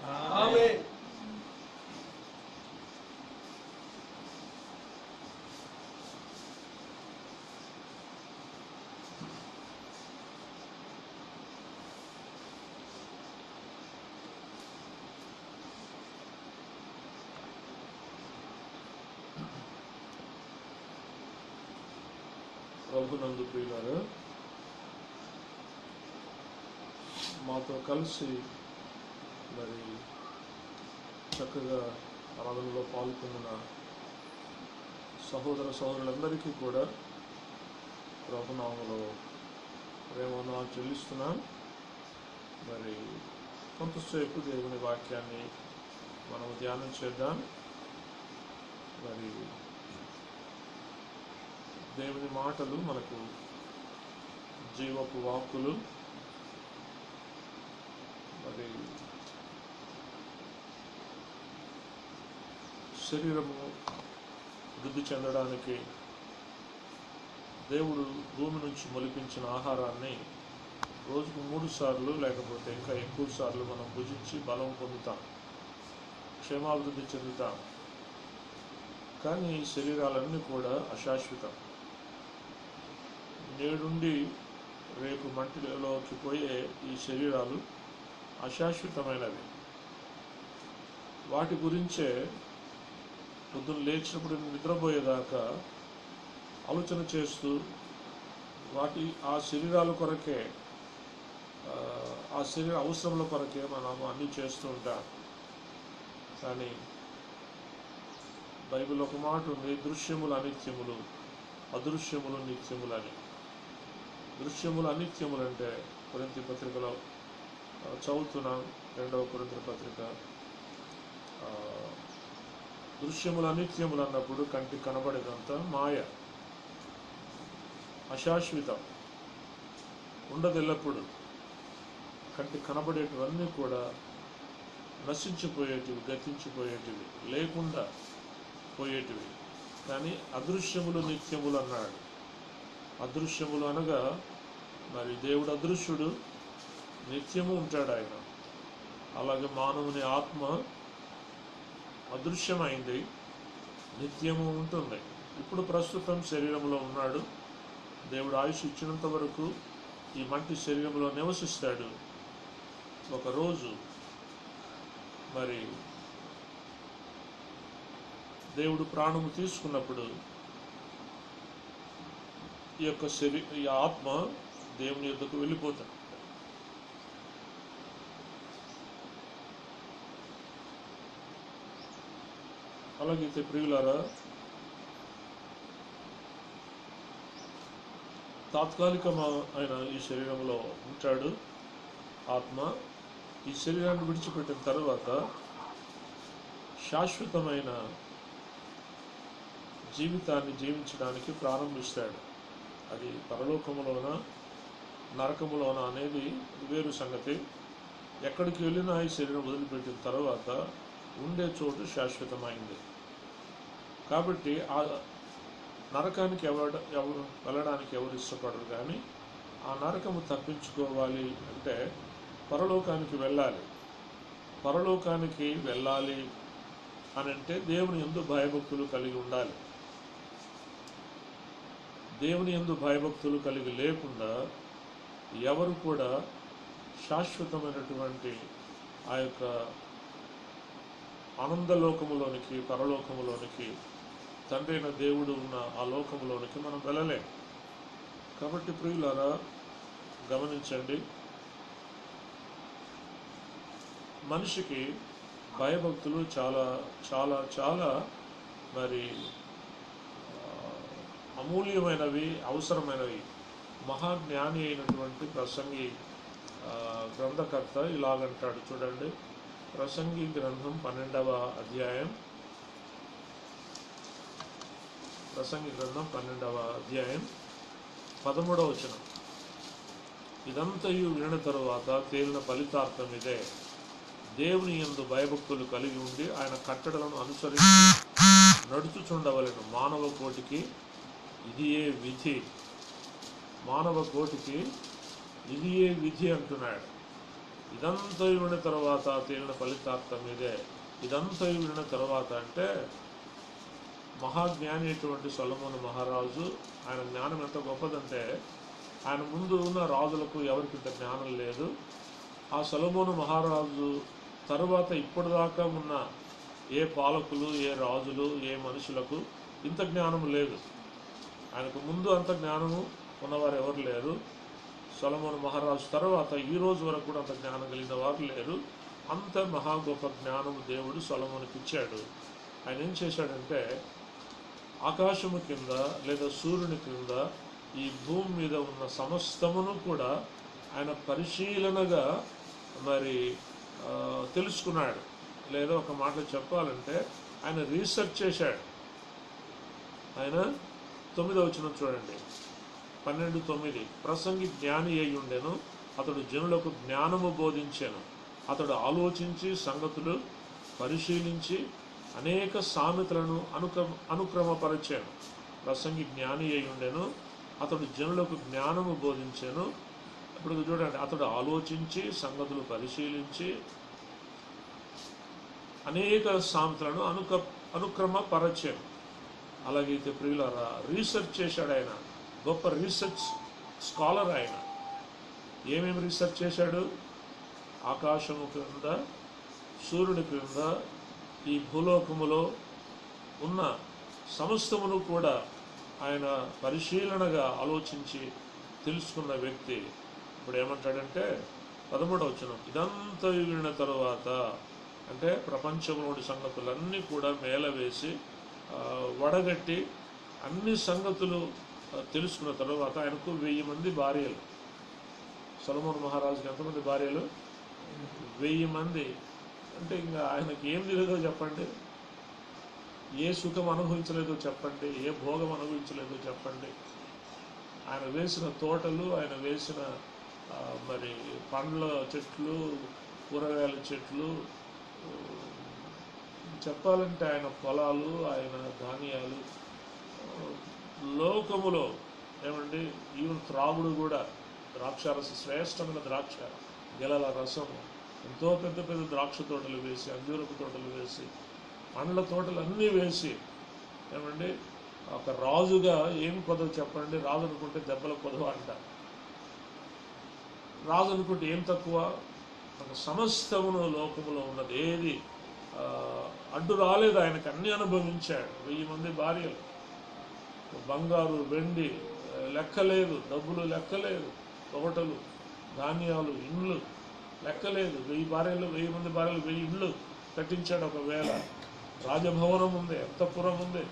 ఆమేన్. ప్రభునందు ప్రియులారా, మాతో కలిసి మరి చక్కగా ఆరాధనలో పాల్గొన్న సహోదర సహోదరులందరికీ కూడా ప్రభునామములో ప్రేమను చెల్లిస్తున్నాం. మరి కొంతసేపు దేవుని వాక్యాన్ని మనం ధ్యానం చేద్దాం. మరి దేవుని మాటలు మనకు జీవపు వాక్కులు. మరి శరీరము వృద్ధి చెందడానికి దేవుడు భూమి నుంచి మొలిపించిన ఆహారాన్ని రోజుకు 3 సార్లు లేకపోతే ఇంకా ఎక్కువ సార్లు మనం భుజించి బలం పొందుతాం, క్షేమాభివృద్ధి చెందుతాం. కానీ ఈ శరీరాలన్నీ కూడా అశాశ్వతం. నేడుండి రేపు మంటిలోకి పోయే ఈ శరీరాలు అశాశ్వతమైనవి. వాటి గురించే పొద్దున్న లేచినప్పుడు నిద్రపోయేదాకా ఆలోచన చేస్తూ ఆ శరీరాల కొరకే, ఆ శరీర అవసరముల కొరకే మనం అన్నీ చేస్తూ ఉంటాం. కానీ బైబిల్ ఒక మాట ఉంది, దృశ్యములు అనిత్యములు, అదృశ్యములు నిత్యములు అని. దృశ్యములు అనిత్యములు అంటే కొరింథీ పత్రికలో చదువుతున్నాం, 2వ కొరింథీ పత్రిక. దృశ్యములు అనిత్యములు అన్నప్పుడు కంటికి కనబడేదంతా మాయ, అశాశ్వతం, ఉండదు ఎల్లప్పుడు. కంటికి కనబడేటివన్నీ కూడా నశించిపోయేటివి, గతించిపోయేటివి, లేకుండా పోయేటివి. కానీ అదృశ్యములు నిత్యములు అన్నాడు. అదృశ్యములు అనగా మరి దేవుడు అదృశ్యుడు, నిత్యము ఉంటాడు ఆయన. అలాగే మానవుని ఆత్మ అదృశ్యమైంది, నిత్యము ఉంటుంది. ఇప్పుడు ప్రస్తుతం శరీరంలో ఉన్నాడు. దేవుడు ఆయుష్ ఇచ్చినంత వరకు ఈ మంటి శరీరంలో నివసిస్తాడు. ఒకరోజు మరి దేవుడు ప్రాణము తీసుకున్నప్పుడు ఈ ఆత్మ దేవుని యొద్దకు వెళ్ళిపోతాడు. అలాగైతే ప్రియులారా, తాత్కాలికమైన ఈ శరీరంలో ఉంటాడు ఆత్మ. ఈ శరీరాన్ని విడిచిపెట్టిన తర్వాత శాశ్వతమైన జీవితాన్ని జీవించడానికి ప్రారంభిస్తాడు. అది పరలోకములోన నరకములోన అనేది వేరు సంగతి. ఎక్కడికి వెళ్ళినా ఈ శరీరం వదిలిపెట్టిన తర్వాత ఉండే చోటు శాశ్వతమైంది. కాబట్టి ఆ నరకానికి ఎవరు వెళ్ళడానికి ఎవరు ఇష్టపడరు. కానీ ఆ నరకము తప్పించుకోవాలి అంటే పరలోకానికి వెళ్ళాలి. పరలోకానికి వెళ్ళాలి అని అంటే దేవుని యందు భయభక్తులు కలిగి ఉండాలి. దేవుని యందు భయభక్తులు కలిగి లేకుండా ఎవరు కూడా శాశ్వతమైనటువంటి ఆ యొక్క ఆనందలోకములోనికి, పరలోకములోనికి, తండ్రి అయిన దేవుడు ఉన్న ఆ లోకములోనికి మనం వెళ్ళలేం. కాబట్టి ప్రియులారా, గమనించండి, మనిషికి భయభక్తులు చాలా చాలా చాలా మరి అమూల్యమైనవి, అవసరమైనవి. మహాజ్ఞాని అయినటువంటి ప్రసంగి గ్రంథకర్త ఇలాగంటాడు, చూడండి. ప్రసంగి గ్రంథం 12వ అధ్యాయం, ప్రసంగి గ్రంథం 12వ అధ్యాయం 13వ వచనం. ఇదంతయు వినిన తరువాత తేలిన ఫలితార్థం ఇదే: దేవుని యందు భయభక్తులు కలిగి ఉండి ఆయన కట్టడలను అనుసరించి నడుచుచుండవలెను. మానవ కోటికి ఇదియే విధి. మానవ కోటికి ఇదియే విధి అంటున్నాడు. ఇదంతా విన్న తర్వాత తేలిన ఫలితార్థం ఇదే. ఇదంతా విన్న తర్వాత అంటే మహాజ్ఞాని అయినటువంటి సొలొమోను మహారాజు, ఆయన జ్ఞానం ఎంత గొప్పదంటే ఆయన ముందు ఉన్న రాజులకు ఎవరికి ఇంత జ్ఞానం లేదు. ఆ సొలొమోను మహారాజు తరువాత ఇప్పటిదాకా ఉన్న ఏ పాలకులు, ఏ రాజులు, ఏ మనుషులకు ఇంత జ్ఞానం లేదు. ఆయనకు ముందు అంత జ్ఞానము ఉన్నవారు ఎవరు లేరు. సొలొమోను మహారాజు తర్వాత ఈ రోజు వరకు కూడా అంత జ్ఞానం కలిగిన వారు లేరు. అంత మహా గొప్ప జ్ఞానము దేవుడు సొలొమోనుకి ఇచ్చాడు. ఆయన ఏం చేశాడంటే ఆకాశము కింద లేదా సూర్యుని కింద ఈ భూమి మీద ఉన్న సమస్తమును కూడా ఆయన పరిశీలనగా మరి తెలుసుకున్నాడు. లేదా ఒక మాట చెప్పాలంటే ఆయన రీసెర్చ్ చేశాడు. ఆయన 9వ వచనం చూడండి, 12:9. ప్రసంగి జ్ఞాని అయి ఉండెను, అతడు జనులకు జ్ఞానము బోధించాను. అతడు ఆలోచించి సంగతులు పరిశీలించి అనేక సామెతలను అనుక్రమపరిచాను. ప్రసంగి జ్ఞాని అయి ఉండెను, అతడు జనులకు జ్ఞానము బోధించాను. ఇప్పుడు చూడండి, అతడు ఆలోచించి సంగతులు పరిశీలించి అనేక సామెతలను అనుక్రమపరచాను. అలాగైతే ప్రియులారా, రీసెర్చ్ చేశాడు ఆయన, గొప్ప రీసెర్చ్ స్కాలర్ ఆయన. ఏమేమి రీసెర్చ్ చేశాడు? ఆకాశము క్రింద, సూర్యుడి క్రింద, ఈ భూలోకములో ఉన్న సమస్తమును కూడా ఆయన పరిశీలనగా ఆలోచించి తెలుసుకున్న వ్యక్తి. ఇప్పుడు ఏమంటాడంటే 13వ వచనం, ఇదంతా వినిన తరువాత అంటే ప్రపంచంలోని సంగతులన్నీ కూడా మేళవేసి వడగట్టి అన్ని సంగతులు తెలుసుకున్న తర్వాత ఆయనకు 1000 మంది భార్యలు. సొలొమోను మహారాజుకి ఎంతమంది భార్యలు? 1000 మంది. అంటే ఇంకా ఆయనకి ఏం తెలియదో చెప్పండి, ఏ సుఖం అనుభవించలేదో చెప్పండి, ఏ భోగం అనుభవించలేదో చెప్పండి. ఆయన వేసిన తోటలు, ఆయన వేసిన మరి పండ్ల చెట్లు, కూరగాయల చెట్లు, చెప్పాలంటే ఆయన పొలాలు, ఆయన ధాన్యాలు, లోకములో ఏమండి ఈవెన్ త్రాగుడు కూడా ద్రాక్షారసం, శ్రేష్టమైన ద్రాక్ష గెలల రసము, ఎంతో పెద్ద పెద్ద ద్రాక్ష తోటలు వేసి, అంజూరపు తోటలు వేసి, పండ్ల తోటలు అన్నీ వేసి, ఏమండి ఒక రాజుగా ఏం కొదవ చెప్పండి? రాజు అనుకుంటే దెబ్బల కొదవ అంట. రాజు అనుకుంటే ఏం తక్కువ? ఒక సమస్తమును లోకములో ఉన్నది ఏది అడ్డు రాలేదు. ఆయనకు అన్నీ అనుభవించాడు. 1000 మంది భార్యలు, బంగారు వెండి లెక్కలేదు, డబ్బులు లెక్కలేదు, తోటలు, ధాన్యాలు, ఇండ్లు లెక్కలేదు. 1000 భార్యలు, 1000 మంది భార్యలు, 1000 ఇండ్లు కట్టించాడు. ఒకవేళ రాజభవనం ఉంది, అంతఃపురం ఉంది.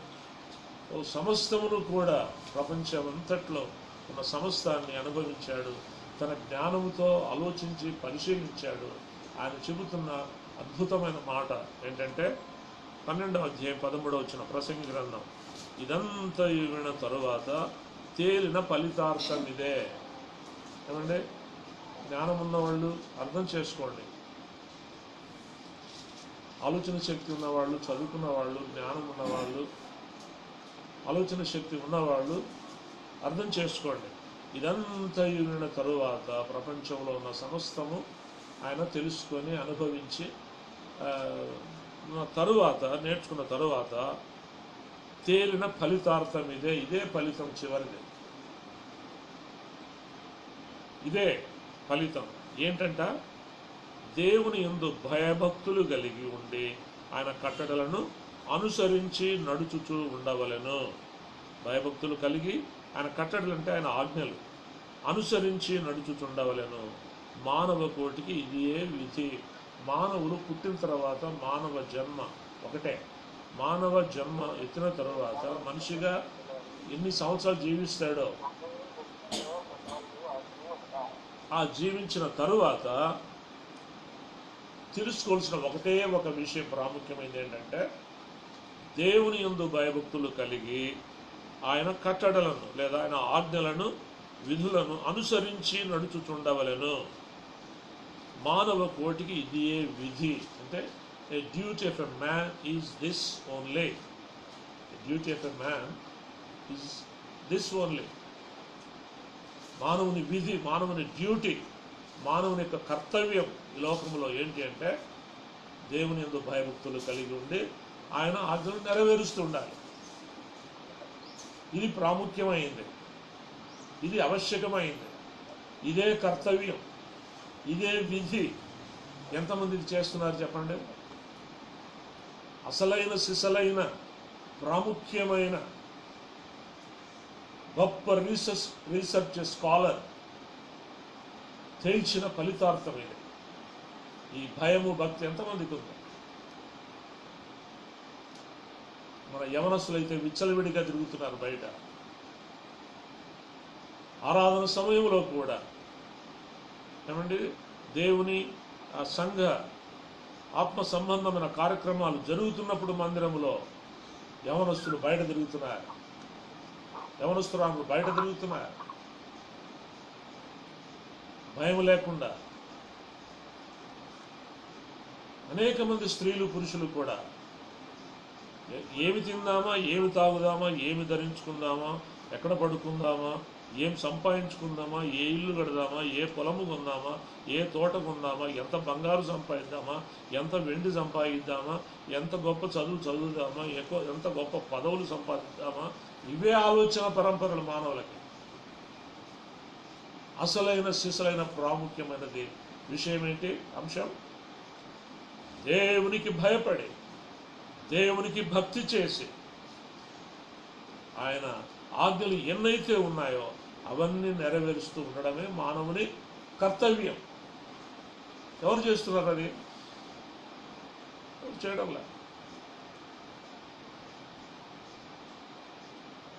సమస్తమును కూడా ప్రపంచమంతట్లో ఉన్న సమస్తాన్ని అనుభవించాడు. తన జ్ఞానముతో ఆలోచించి పరిశీలించాడు. ఆయన చెబుతున్న అద్భుతమైన మాట ఏంటంటే 12వ అధ్యాయం 13వ వచనం, ప్రసంగి గ్రంథం, ఇదంతా విన్న తరువాత తేలిన ఫలితార్థం ఇదే. ఏమండి, జ్ఞానం ఉన్నవాళ్ళు అర్థం చేసుకోండి. ఆలోచన శక్తి ఉన్నవాళ్ళు, చదువుకున్న వాళ్ళు, జ్ఞానం ఉన్నవాళ్ళు, ఆలోచన శక్తి ఉన్నవాళ్ళు అర్థం చేసుకోండి. ఇదంతా విన్న తరువాత ప్రపంచంలో ఉన్న సమస్తము ఆయన తెలుసుకొని అనుభవించి తరువాత నేర్చుకున్న తరువాత తేలిన ఫలితార్థం ఇదే. ఇదే ఫలితం చివరిది. ఇదే ఫలితం ఏంటంట? దేవుని యందు భయభక్తులు కలిగి ఉండి ఆయన కట్టడలను అనుసరించి నడుచుచూ ఉండవలెను. భయభక్తులు కలిగి ఆయన కట్టడలు అంటే ఆయన ఆజ్ఞలు అనుసరించి నడుచుచుండవలెను. మానవ కోటికి ఇదే విధి. మానవులు పుట్టిన తర్వాత మానవ జన్మ ఒకటే. మానవ జన్మ ఎత్తిన తర్వాత మనిషిగా ఎన్ని సంవత్సరాలు జీవిస్తాడో ఆ జీవించిన తరువాత తెలుసుకోవాల్సిన ఒకటే ఒక విషయం ప్రాముఖ్యమైనది ఏంటంటే దేవుని యందు భయభక్తులు కలిగి ఆయన కట్టడలను లేదా ఆయన ఆజ్ఞలను, విధులను అనుసరించి నడుచుచుండవలెను. మానవ కోటికి ఇదే విధి. అంటే a duty of a man is this only. A duty of a man is this only. మానవుని విధి, మానవుని డ్యూటీ మానవుని యొక్క కర్తవ్యం ఈ లోకంలో ఏంటి అంటే దేవుని యందు భయభక్తులు కలిగి ఉండి ఆయన ఆజ్ఞలు నెరవేరుస్తూ ఉండాలి. ఇది ప్రాముఖ్యమైంది, ఇది ఆవశ్యకమైంది, ఇదే కర్తవ్యం, ఇదే విధి. ఎంతమందికి చేస్తున్నారు చెప్పండి? అసలైన సిసలైన ప్రాముఖ్యమైన గొప్ప రీసెర్చ్ స్కాలర్ తేల్చిన ఫలితార్థం ఇది. ఈ భయము భక్తి ఎంతమందికి ఉంది? మన యవనస్తులైతే విచ్చలవిడిగా తిరుగుతున్నారు బయట. ఆరాధన సమయంలో కూడా ఏమండి దేవుని ఆ సంఘ ఆత్మ సంబంధమైన కార్యక్రమాలు జరుగుతున్నప్పుడు మందిరంలో యవనస్తులు బయట తిరుగుతున్నారు, యవనస్తురాములు బయట తిరుగుతున్నారు భయం లేకుండా. అనేక మంది స్త్రీలు పురుషులు కూడా ఏమి తిందామా, ఏమి తాగుదామా, ఏమి ధరించుకుందామా, ఎక్కడ పడుకుందామా, ఏం సంపాదించుకుందామా, ఏ ఇల్లు కడదామా, ఏ పొలము కొందామా, ఏ తోట కొందామా, ఎంత బంగారు సంపాదిద్దామా, ఎంత వెండి సంపాదిద్దామా, ఎంత గొప్ప చదువు చదువుదామా, ఎంత గొప్ప పదవులు సంపాదిద్దామా, ఇవే ఆలోచన పరంపరలు మానవులకి. అసలైన సిసలైన ప్రాముఖ్యమైనది విషయం ఏంటి? అంశం దేవునికి భయపడి దేవునికి భక్తి చేసి ఆయన ఆజ్ఞలు ఎన్నైతే ఉన్నాయో అవన్నీ నెరవేరుస్తూ ఉండడమే మానవుని కర్తవ్యం. ఎవరు చేస్తున్నారు అది? చేయడంలే.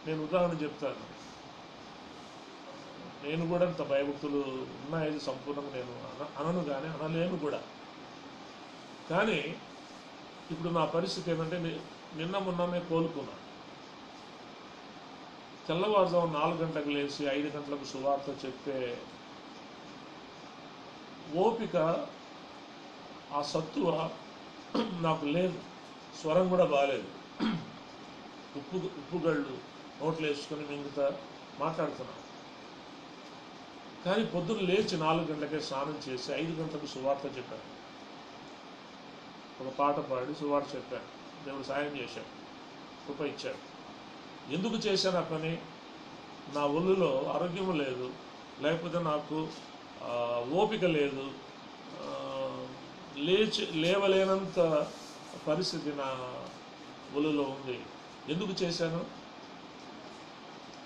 నేను ఉదాహరణ చెప్తాను. నేను కూడా ఇంత భయభక్తులు ఉన్నాయి సంపూర్ణంగా నేను అనను, కానీ అనలేను కూడా. కానీ ఇప్పుడు నా పరిస్థితి ఏంటంటే నిన్న మొన్ననే కోలుకున్నా. తెల్లవారుజాము 4 గంటలకు లేచి 5 గంటలకు సువార్త చెప్పే ఓపిక, ఆ సత్తువ నాకు లేదు. స్వరం కూడా బాగాలేదు. ఉప్పుగళ్ళు నోట్లు వేసుకొని మింగుతా మాట్లాడుతున్నాను. కానీ పొద్దున్న లేచి 4 గంటలకే స్నానం చేసి 5 గంటలకు సువార్త చెప్పాను. ఒక పాట పాడి సువార్త చెప్పాను. దేవుడు సాయం చేశాడు, కృప ఇచ్చాడు. ఎందుకు చేశాను ఆ పని? నా ఒళ్ళులో ఆరోగ్యం లేదు, లేకపోతే నాకు ఓపిక లేదు, లేవలేనంత పరిస్థితి నా ఒళ్ళులో ఉంది. ఎందుకు చేశాను?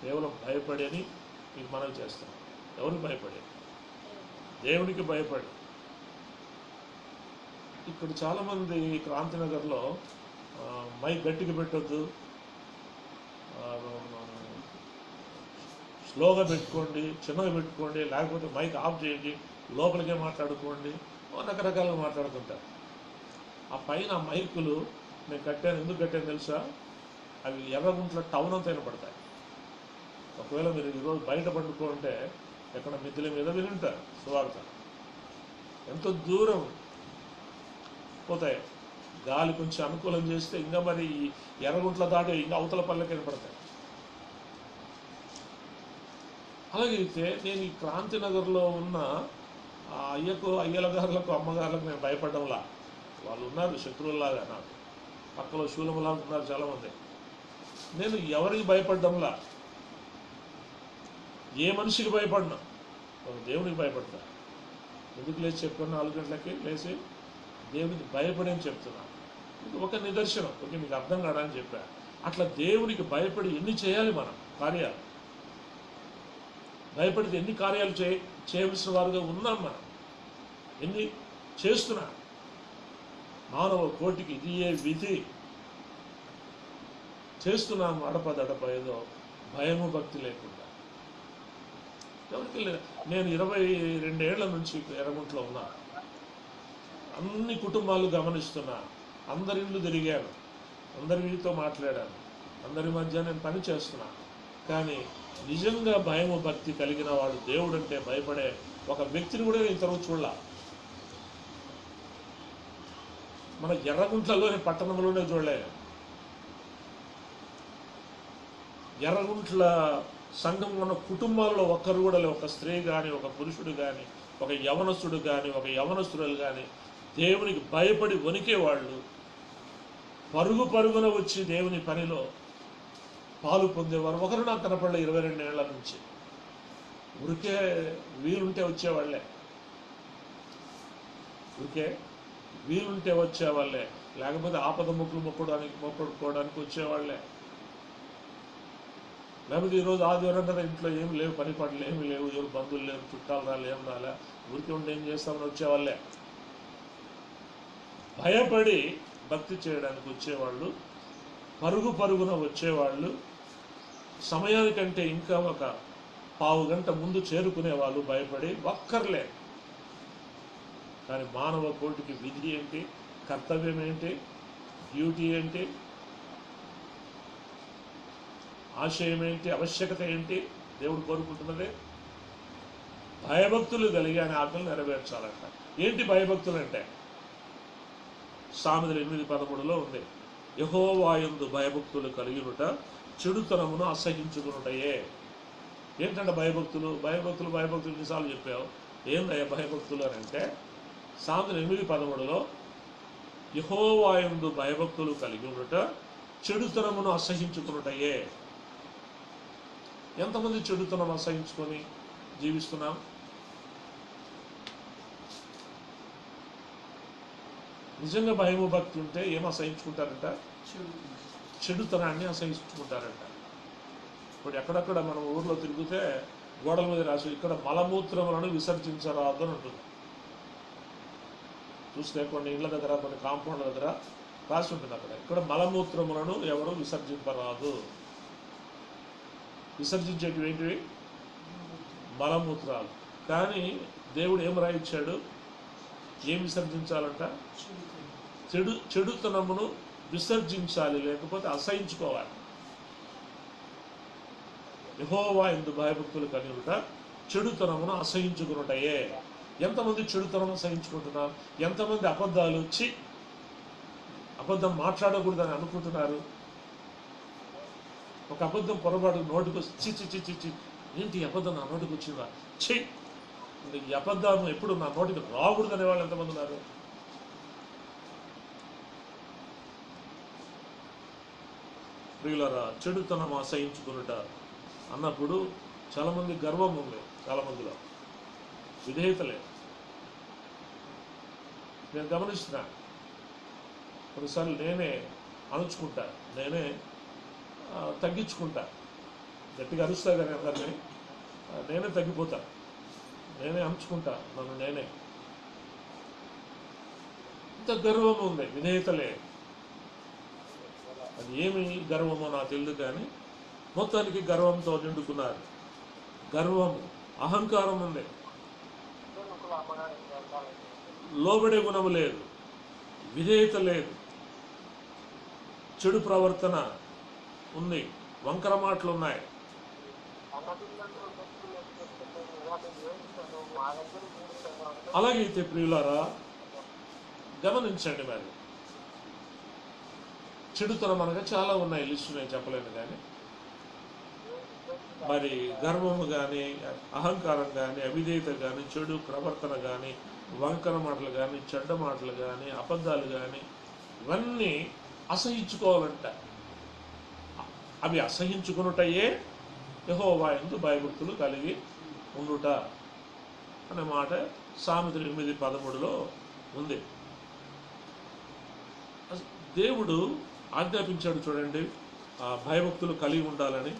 కేవలం భయపడి అని మీకు మనవి చేస్తాను. ఎవరికి భయపడి? దేవునికి భయపడి. ఇక్కడ చాలామంది క్రాంతినగర్లో మైక్ గట్టిగా పెట్టొద్దు, స్లోగా పెట్టుకోండి, చిన్నగా పెట్టుకోండి, లేకపోతే మైక్ ఆఫ్ చేయండి, లోపలికే మాట్లాడుకోండి, రకరకాలుగా మాట్లాడుతుంటారు. ఆ పైన మైకులు నేను కట్టాను. ఎందుకు కట్టాను తెలుసా? అవి ఎర్రగుంట్ల టౌన్ అంతా వినపడతాయి. ఒకవేళ మీరు ఈరోజు బయట పండుకుంటే ఎక్కడ మిద్దెల మీద వినుంటారు సువార్త. ఎంతో దూరం పోతాయి. గాలి కొంచెం అనుకూలం చేస్తే ఇంకా మరి ఎర్రగుంట్ల దాటి ఇంకా అవతల పల్లెకి వినపడతాయి. అలాగైతే నేను ఈ క్రాంతినగర్లో ఉన్న అయ్యలగారులకు అమ్మగారులకు నేను భయపడ్డంలా. వాళ్ళు ఉన్నారు శత్రువుల్లాగా, నాకు పక్కలో శూలములాగా ఉన్నారు చాలామంది. నేను ఎవరికి భయపడ్డంలా, ఏ మనిషికి భయపడినా దేవునికి భయపడతా. ఎందుకు లేచి చెప్పాను? 4 గంటలకి లేచి దేవునికి భయపడి అని చెప్తున్నా. ఇది ఒక నిదర్శనం, ఓకే, మీకు అర్థం కాదని చెప్పా. అట్లా దేవునికి భయపడి ఎన్ని చేయాలి మనం కార్యాలు? భయపడితే ఎన్ని కార్యాలు చేయవలసిన వారుగా ఉన్నాం మనం, ఎన్ని చేస్తున్నా. మానవ కోటికి ఇది ఏ విధి చేస్తున్నాము, అడపదడప ఏదో భయము భక్తి లేకుండా. ఎవరికి లేదు. నేను 22 ఏళ్ల నుంచి ఎర్రగుంట్లో ఉన్నా. అన్ని కుటుంబాలు గమనిస్తున్నా, అందరి ఇళ్ళు తిరిగాను, అందరితో మాట్లాడాను, అందరి మధ్య నేను పని చేస్తున్నా. కానీ నిజంగా భయము భక్తి కలిగిన వాడు, దేవుడు అంటే భయపడే ఒక వ్యక్తిని కూడా నేను ఇంతవరకు చూడాల. మన ఎర్రగుంట్లలోనే పట్టణంలోనే చూడలేదు. ఎర్రగుంట్ల సంఘం ఉన్న కుటుంబాల్లో ఒక్కరు కూడా లేవు. ఒక స్త్రీ కానీ, ఒక పురుషుడు కానీ, ఒక యవనస్తుడు కానీ ఒక యవనస్తురాలు కానీ దేవునికి భయపడి వణికేవాళ్ళు పరుగు పరుగున వచ్చి దేవుని పనిలో పాలు పొందేవారు. ఒకరు నాకు కనపడలే 22 ఏళ్ల నుంచి. ఊరికే వీలుంటే వచ్చేవాళ్ళే, ఊరికే వీలుంటే వచ్చేవాళ్ళే, లేకపోతే ఆపద మొక్కుకోవడానికి వచ్చేవాళ్ళే. లేకపోతే ఈరోజు ఆదివారం కదా, ఇంట్లో ఏమి లేవు, పని పాటలు ఏమి లేవు, ఎవరు బంధువులు లేరు, చుట్టాలు రాలే, ఏం రాలే, ఊరికి ఉండి ఏం చేస్తామని వచ్చేవాళ్ళే. భయపడి భక్తి చేయడానికి వచ్చేవాళ్ళు, పరుగు పరుగున వచ్చేవాళ్ళు, సమయానికంటే ఇంకా ఒక పావు గంట ముందు చేరుకునేవాళ్ళు భయపడి. ఒక్కర్లే. కానీ మానవ కోటికి విధి ఏంటి, కర్తవ్యం ఏంటి, డ్యూటీ ఏంటి, ఆశయం ఏంటి, ఆవశ్యకత ఏంటి? దేవుడు కోరుకుంటున్నదే భయభక్తులు కలిగి ఆయన ఆజ్ఞలు నెరవేర్చాలంట. ఏంటి భయభక్తులు అంటే? సామెతలు 8:13 ఉంది, యెహోవాయందు భయభక్తులు కలిగినుట చెడుతనమును అసహించుకునుటయే. ఏంటంటే భయభక్తులు? భయభక్తులు ఎన్నిసార్లు చెప్పావు? ఏందయ్యా భయభక్తులు అని అంటే, సామెతలు 8:13 యెహోవాయందు భయభక్తులు కలిగి ఉండుట చెడుతనమును అసహించుకునుటయే. ఎంతమంది చెడుతనం అసహించుకొని జీవిస్తున్నాం? నిజంగా భయము భక్తి ఉంటే ఏం అసహించుకుంటారంట? చెడుతనాన్ని అసహించుకుంటారంట. ఇప్పుడు ఎక్కడక్కడ మనం ఊర్లో తిరిగితే గోడల మీద రాసి ఇక్కడ మలమూత్రములను విసర్జించరాదు అని ఉంటుంది. చూస్తే కొన్ని ఇళ్ల దగ్గర, కొన్ని కాంపౌండ్ల దగ్గర రాసి ఉంటుంది, అక్కడ ఇక్కడ మలమూత్రములను ఎవరు విసర్జింపరాదు. విసర్జించేటివి ఏంటివి? మలమూత్రాలు. కానీ దేవుడు ఏం రాయించాడు? ఏం విసర్జించాలంట? చెడుతనమును విసర్జించాలి, లేకపోతే అసహించుకోవాలి. యెహోవా యందు భయభక్తులు కలిగినుట చెడుతనమును అసహించుకునుటయే. ఎంతమంది చెడుతనం అసహించుకుంటున్నారు? ఎంతమంది అబద్ధాలు అబద్ధం మాట్లాడకూడదని అనుకుంటున్నారు? ఒక అబద్ధం పొరపాటు నోటికి చి ఏంటి అబద్ధం నా నోటికి వచ్చిందా, చి ఈ అబద్ధం ఎప్పుడు నా నోటికి రాకూడదు అనే వాళ్ళు ఎంతమంది ఉన్నారు? ప్రియులారా, చెడుతనం అసహించుకునుట అన్నప్పుడు చాలామంది గర్వం ఉంది, చాలామందిలో విధేయత లేదు. నేను గమనిస్తున్నా, కొన్నిసార్లు నేనే అణుచుకుంటా, నేనే తగ్గించుకుంటా, గట్టిగా అరుస్తా కానీ అందరినీ, నేనే తగ్గిపోతా, నేనే అణుచుకుంటా నన్ను నేనే. ఇంత గర్వం ఉంది, విధేయతలే. అది ఏమి గర్వమో నాకు తెలియదు, కానీ మొత్తానికి గర్వంతో నిండుకున్నారు. గర్వం, అహంకారం ఉంది, లోబడే గుణము లేదు, విధేయత లేదు, చెడు ప్రవర్తన ఉంది, వంకర మాటలు ఉన్నాయి. అలాగైతే ప్రియులారా గమనించండి, మరి చెడుతనం అనగా చాలా ఉన్నాయి, లిస్టు నేను చెప్పలేను. కానీ మరి గర్వము కానీ, అహంకారం కానీ, అవిధేయత కానీ, చెడు ప్రవర్తన కానీ, వంకర మాటలు కానీ, చెడ్డ మాటలు కానీ, అబద్ధాలు కానీ, ఇవన్నీ అసహించుకోవాలంట. అవి అసహించుకునుటయే యెహోవా యందు భయభక్తులు కలిగి ఉండుట అనే మాట సామెతలు 8:13 ఉంది. దేవుడు ఆజ్ఞాపించాడు చూడండి, ఆ భయభక్తులు కలిగి ఉండాలని.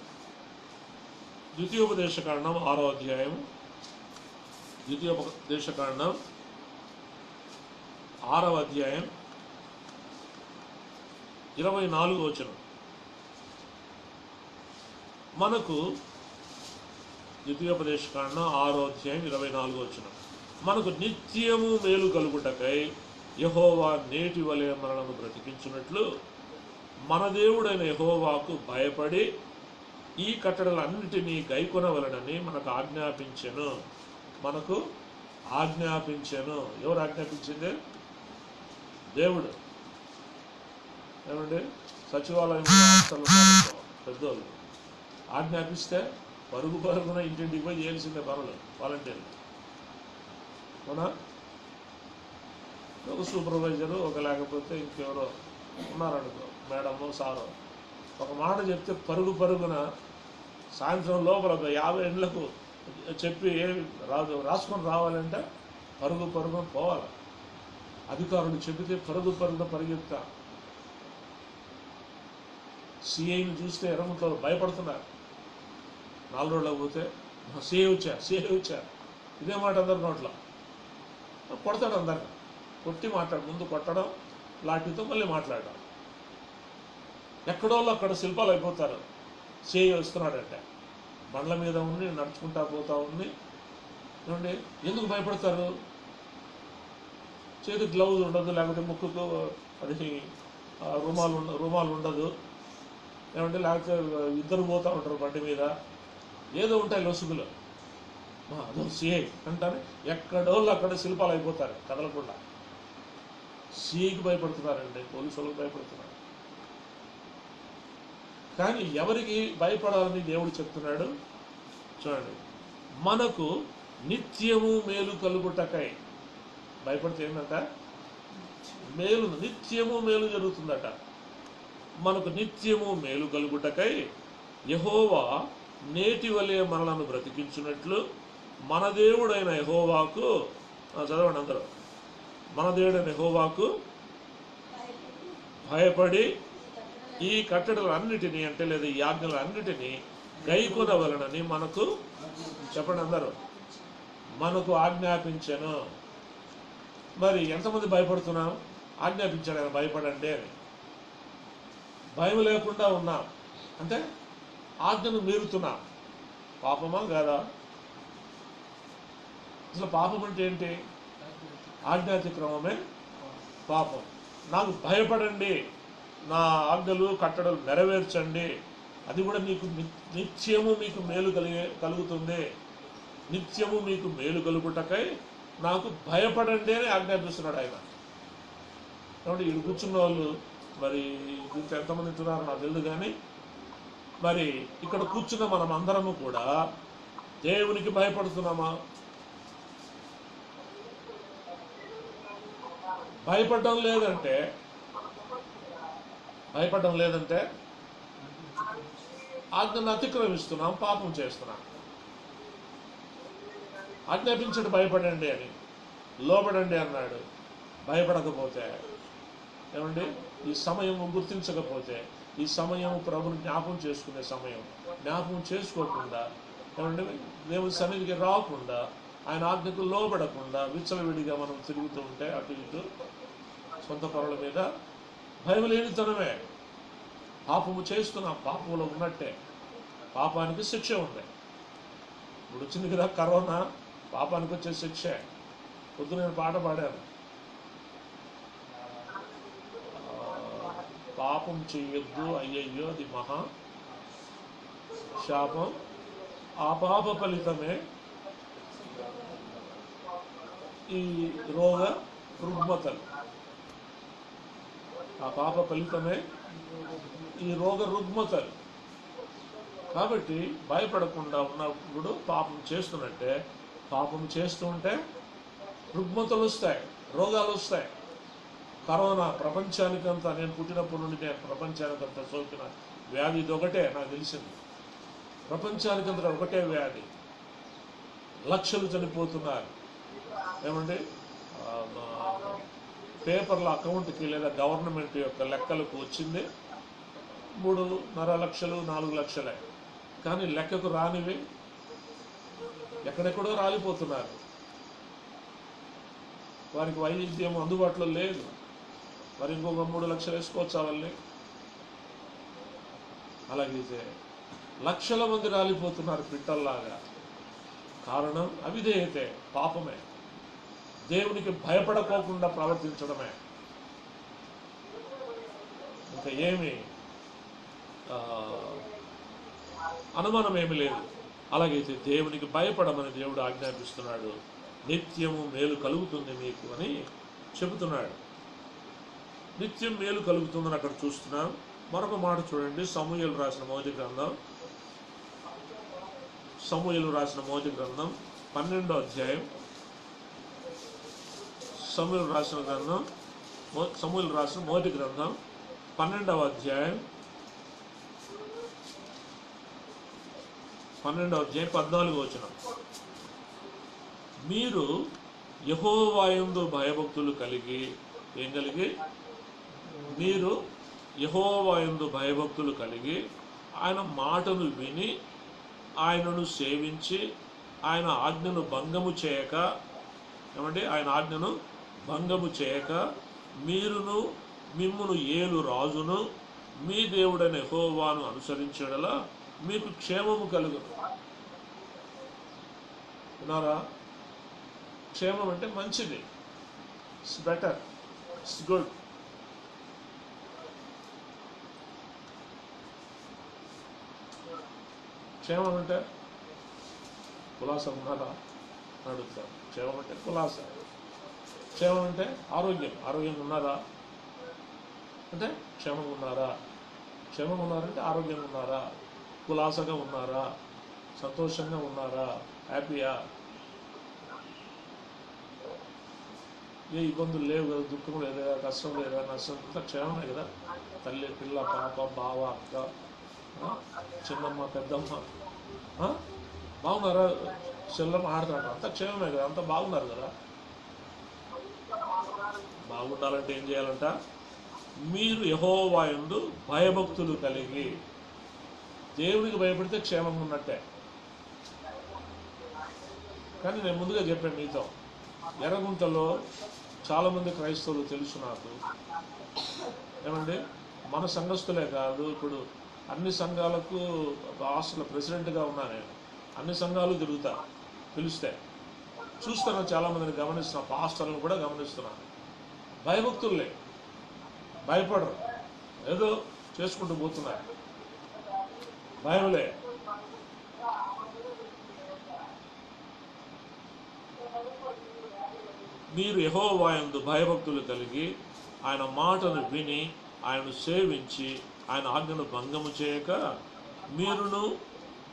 ద్వితీయోపదేశకాండం 6వ అధ్యాయం, ద్వితీయోపదేశకాండం 6వ అధ్యాయం 24వ వచనం. మనకు ద్వితీయోపదేశకాండం 6వ అధ్యాయం 24వ వచనం. మనకు నిత్యము మేలు కలుగుటకై యెహోవా నేటి వలె మనలను బ్రతికించున్నట్లు మన దేవుడైన యెహోవాకు భయపడి ఈ కట్టడలన్నిటినీ గైకొనవలనని మనకు ఆజ్ఞాపించెను. మనకు ఆజ్ఞాపించెను. ఎవరు ఆజ్ఞాపించింది? దేవుడు. ఏమండి, సచివాలయం పెద్దోళ్ళు ఆజ్ఞాపిస్తే పరుగున ఇంటింటికి పోయి చేయాల్సిందే పనులు, వాలంటీర్లు. అవునా? ఒక సూపర్వైజరు, ఒక లేకపోతే ఇంకెవరో ఉన్నారనుకో, మేడమో సారో, ఒక మాట చెప్తే పరుగు పరుగున సాయంత్రం లోపల ఒక 50 ఇండ్లకు చెప్పి ఏమి రాసుకొని రావాలంటే పరుగు పరుగున పోవాలి. అధికారులు చెబితే పరుగు పరుగున పరిగెత్తా. సిఐని చూస్తే ఎర్రముట్లో భయపడుతున్నారు. 4 రోజులకు పోతే సిఐ వచ్చా ఇదే మాట అందరు నోట్లో. కొడతాడు అందరిని, కొట్టి ముందు కొట్టడం, లాఠీతో మళ్ళీ మాట్లాడడం. ఎక్కడోళ్ళు అక్కడ శిల్పాలు అయిపోతారు. సిఐ వస్తున్నాడంటే బండ్ల మీద ఉండి నడుచుకుంటా పోతా ఉంది. ఏమండి ఎందుకు భయపడతారు? చేతికి గ్లౌజ్ ఉండదు, లేకపోతే ముక్కుకు అది రుమాలు ఉండదు. ఏమంటే లేకపోతే ఇద్దరు పోతూ ఉంటారు బండి మీద, ఏదో ఉంటాయి లొసుగులు. అదో సిఐ అంటారు. ఎక్కడోళ్ళు అక్కడ శిల్పాలు అయిపోతారు కదలకుండా. సిఐకి భయపడుతున్నారండి, పోలీసు వాళ్ళకి భయపడుతున్నారు. కానీ ఎవరికి భయపడాలని దేవుడు చెప్తున్నాడు చూడండి. మనకు నిత్యము మేలు కలుగుటకై. భయపడితే ఏంటంట? మేలు, నిత్యము మేలు జరుగుతుందట. మనకు నిత్యము మేలు కలుగుటకై యెహోవా నేటి వలె మనలను బ్రతికించున్నట్లు మన దేవుడైన యెహోవాకు, చదవండి అందరూ, మన దేవుడైన యెహోవాకు భయపడి ఈ కట్టడలన్నిటినీ, అంటే లేదా ఈ ఆజ్ఞలన్నిటినీ గైకొనవలనని మనకు, చెప్పండి అందరూ, మనకు ఆజ్ఞాపించాను. మరి ఎంతమంది భయపడుతున్నాం? ఆజ్ఞాపించాడు ఆయన భయపడండి అని. భయం లేకుండా ఉన్నాం అంటే ఆజ్ఞను మీరుతున్నాం. పాపమా కాదా? అసలు పాపం అంటే ఏంటి? ఆజ్ఞాతిక్రమమే పాపం. నాకు భయపడండి, నా ఆజ్ఞలు కట్టడలు నెరవేర్చండి, అది కూడా నీకు నిత్యము మీకు మేలు కలుగుతుంది. నిత్యము మీకు మేలు కలుగుటకై నాకు భయపడండి అని ఆజ్ఞాపిస్తున్నాడు ఆయన. కాబట్టి ఇక్కడ కూర్చున్న వాళ్ళు మరి ఎంతమంది ఉంటున్నారో నాకు తెలియదు, కానీ మరి ఇక్కడ కూర్చున్న మనం అందరము కూడా దేవునికి భయపడుతున్నామా? భయపడడం లేదంటే ఆజ్ఞను అతిక్రమిస్తున్నాం, పాపం చేస్తున్నాం. ఆజ్ఞాపించడు భయపడండి అని, లోబడండి అన్నాడు. భయపడకపోతే ఏమండి, ఈ సమయం గుర్తించకపోతే, ఈ సమయం ప్రభుని జ్ఞాపకం చేసుకునే సమయం జ్ఞాపకం చేసుకోకుండా, ఏమంటే దేవుని సన్నిధికి రాకుండా, ఆయన ఆజ్ఞకు లోబడకుండా విచ్చలవిడిగా మనం తిరుగుతూ ఉంటే అటు ఇటు సొంత పనుల మీద, భయం లేనితనమే. పాపము చేస్తున్నాం, పాపంలో ఉన్నట్టే. పాపానికి శిక్ష ఉంది. ఇప్పుడు వచ్చింది కదా కరోనా, పాపానికి వచ్చే శిక్ష. పొద్దు నేను పాట పాడాను, పాపం చేయొద్దు అయ్యయ్యో అది మహా శాపం, ఆ పాప ఫలితమే ఈ రోగ రుగ్మతలు. ఆ పాప ఫలితమే ఈ రోగ రుగ్మతలు. కాబట్టి భయపడకుండా ఉన్నప్పుడు పాపం చేస్తున్నట్టే, పాపం చేస్తూ ఉంటే రుగ్మతలు వస్తాయి, రోగాలు వస్తాయి. కరోనా ప్రపంచానికంతా, నేను పుట్టినప్పటి నుండి నేను ప్రపంచానికంతా సోకిన వ్యాధి ఇది ఒకటే నాకు తెలిసింది. ప్రపంచానికంతా ఒకటే వ్యాధి, లక్షలు చనిపోతున్నారు. ఏమండి, పేపర్ల అకౌంట్కి లేదా గవర్నమెంట్ యొక్క లెక్కలకు వచ్చింది 3.5 లక్షలు 4 లక్షలే, కానీ లెక్కకు రానివి ఎక్కడెక్కడో రాలిపోతున్నారు. వారికి వైద్యం అందుబాటులో లేదు. మరి ఇంకొక 3 లక్షలు వేసుకోవచ్చా వాళ్ళని? అలాగైతే లక్షల మంది రాలిపోతున్నారు పిట్టల్లాగా. కారణం అవిధేయతే, పాపమే, దేవునికి భయపడకోకుండా ప్రవర్తించడమే. ఇంకా ఏమి అనుమానం ఏమి లేదు. అలాగైతే దేవునికి భయపడమని దేవుడు ఆజ్ఞాపిస్తున్నాడు. నిత్యము మేలు కలుగుతుంది మీకు అని చెబుతున్నాడు. నిత్యం మేలు కలుగుతుందని అక్కడ చూస్తున్నాం. మరొక మాట చూడండి, సమూయేలు రాసిన మొదటి గ్రంథం 12వ అధ్యాయం సమూయేలు రాసిన గ్రంథం, సమూయేలు రాసిన మొదటి గ్రంథం 12వ అధ్యాయం 14వ వచనం. మీరు యెహోవా యందు భయభక్తులు కలిగి మీరు యెహోవా యందు భయభక్తులు కలిగి ఆయన మాటను విని ఆయనను సేవించి ఆయన ఆజ్ఞను భంగము చేయక ఆయన ఆజ్ఞను భంగము చేయక మీరును మిమ్మును ఏలు రాజును మీ దేవుడైన యెహోవాను అనుసరించడలా మీకు క్షేమము కలుగును. విన్నారా? క్షేమం అంటే మంచిది, ఇట్స్ బెటర్, ఇట్స్ గుడ్. క్షేమం అంటే కులాస ఉన్నారా అని అడుగుతారు. క్షేమం అంటే కులాస. క్షేమం అంటే ఆరోగ్యం ఉన్నారా అంటే క్షేమంగా ఉన్నారా. క్షేమంగా ఉన్నారంటే ఆరోగ్యంగా ఉన్నారా, కులాసగా ఉన్నారా, సంతోషంగా ఉన్నారా, హ్యాపీయా, ఏ ఇబ్బందులు లేవు కదా, దుఃఖం లేదు కదా, కష్టం లేదు కదా, నష్టం అంతా క్షేమమే కదా. తల్లి, పిల్ల, పాప, బావ, అక్క, చిన్నమ్మ, పెద్దమ్మ బాగున్నారా, చెల్లమ్మ ఆడుతున్నాడు, అంతా క్షేమమే కదా, అంతా బాగున్నారు కదా. బాగుండాలంటే ఏం చేయాలంట? మీరు యెహోవా యందు భయభక్తులు కలిగి. దేవునికి భయపడితే క్షేమంగా ఉన్నట్టే. కానీ నేను ముందుగా చెప్పాను మీతో, ఎర్రగుంటలో చాలామంది క్రైస్తవులు తెలుసు నాకు. ఏమండి, మన సంఘస్థులే కాదు, ఇప్పుడు అన్ని సంఘాలకు హాస్టల్ ప్రెసిడెంట్గా ఉన్నా నేను. అన్ని సంఘాలు తిరుగుతా, పిలిస్తే చూస్తున్నాను, చాలామందిని గమనిస్తున్నాను, పాస్టర్లను కూడా గమనిస్తున్నాను. భయభక్తులే, భయపడరు, ఏదో చేసుకుంటూ పోతున్నారు, భయంలే. మీరు యెహోవా యందు భయభక్తులు కలిగి ఆయన మాటను విని ఆయనను సేవించి ఆయన ఆజ్ఞను భంగము చేయక మీరును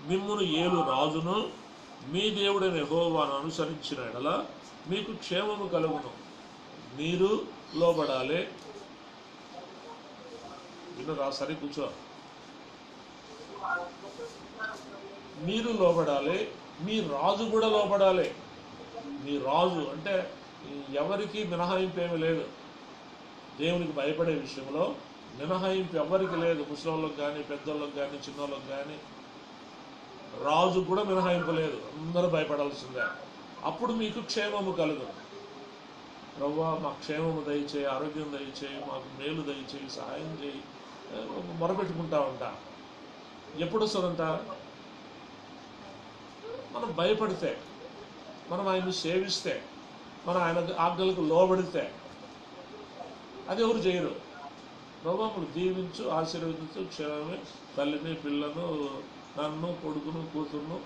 మిమ్మును ఏలు రాజును మీ దేవుడైన యెహోవాను అనుసరించిన ఎడల మీకు క్షేమము కలుగును. మీరు లోబడాలి. వినరా? సరే కూర్చో. మీరు లోబడాలి, మీ రాజు కూడా లోబడాలి. మీ రాజు అంటే ఎవరికి మినహాయింపు ఏమీ లేదు. దేవునికి భయపడే విషయంలో మినహాయింపు ఎవరికి లేదు. ముసలోళ్ళకి కానీ, పెద్దోళ్ళకి కానీ, చిన్నోళ్ళకి కానీ, రాజు కూడా మినహాయింపు లేదు. అందరూ భయపడాల్సిందే. అప్పుడు మీకు క్షేమము కలుగును. ప్రభువా, మాకు క్షేమము దయచేయి, ఆరోగ్యం దయచేయి, మాకు మేలు దయచేయి, సహాయం చేయి, మొరపెట్టుకుంటా ఉంటా. ఎప్పుడు వస్తుందంట? మనం భయపడితే, మనం ఆయన్ని సేవిస్తే, మనం ఆయన ఆజ్ఞలకు లోబడితే. అది ఎవరు చేయరు. ప్రభువును దీవించు, ఆశీర్వదించు, క్షేమమే, తల్లిని, పిల్లను, నన్ను, కొడుకును, కూతురును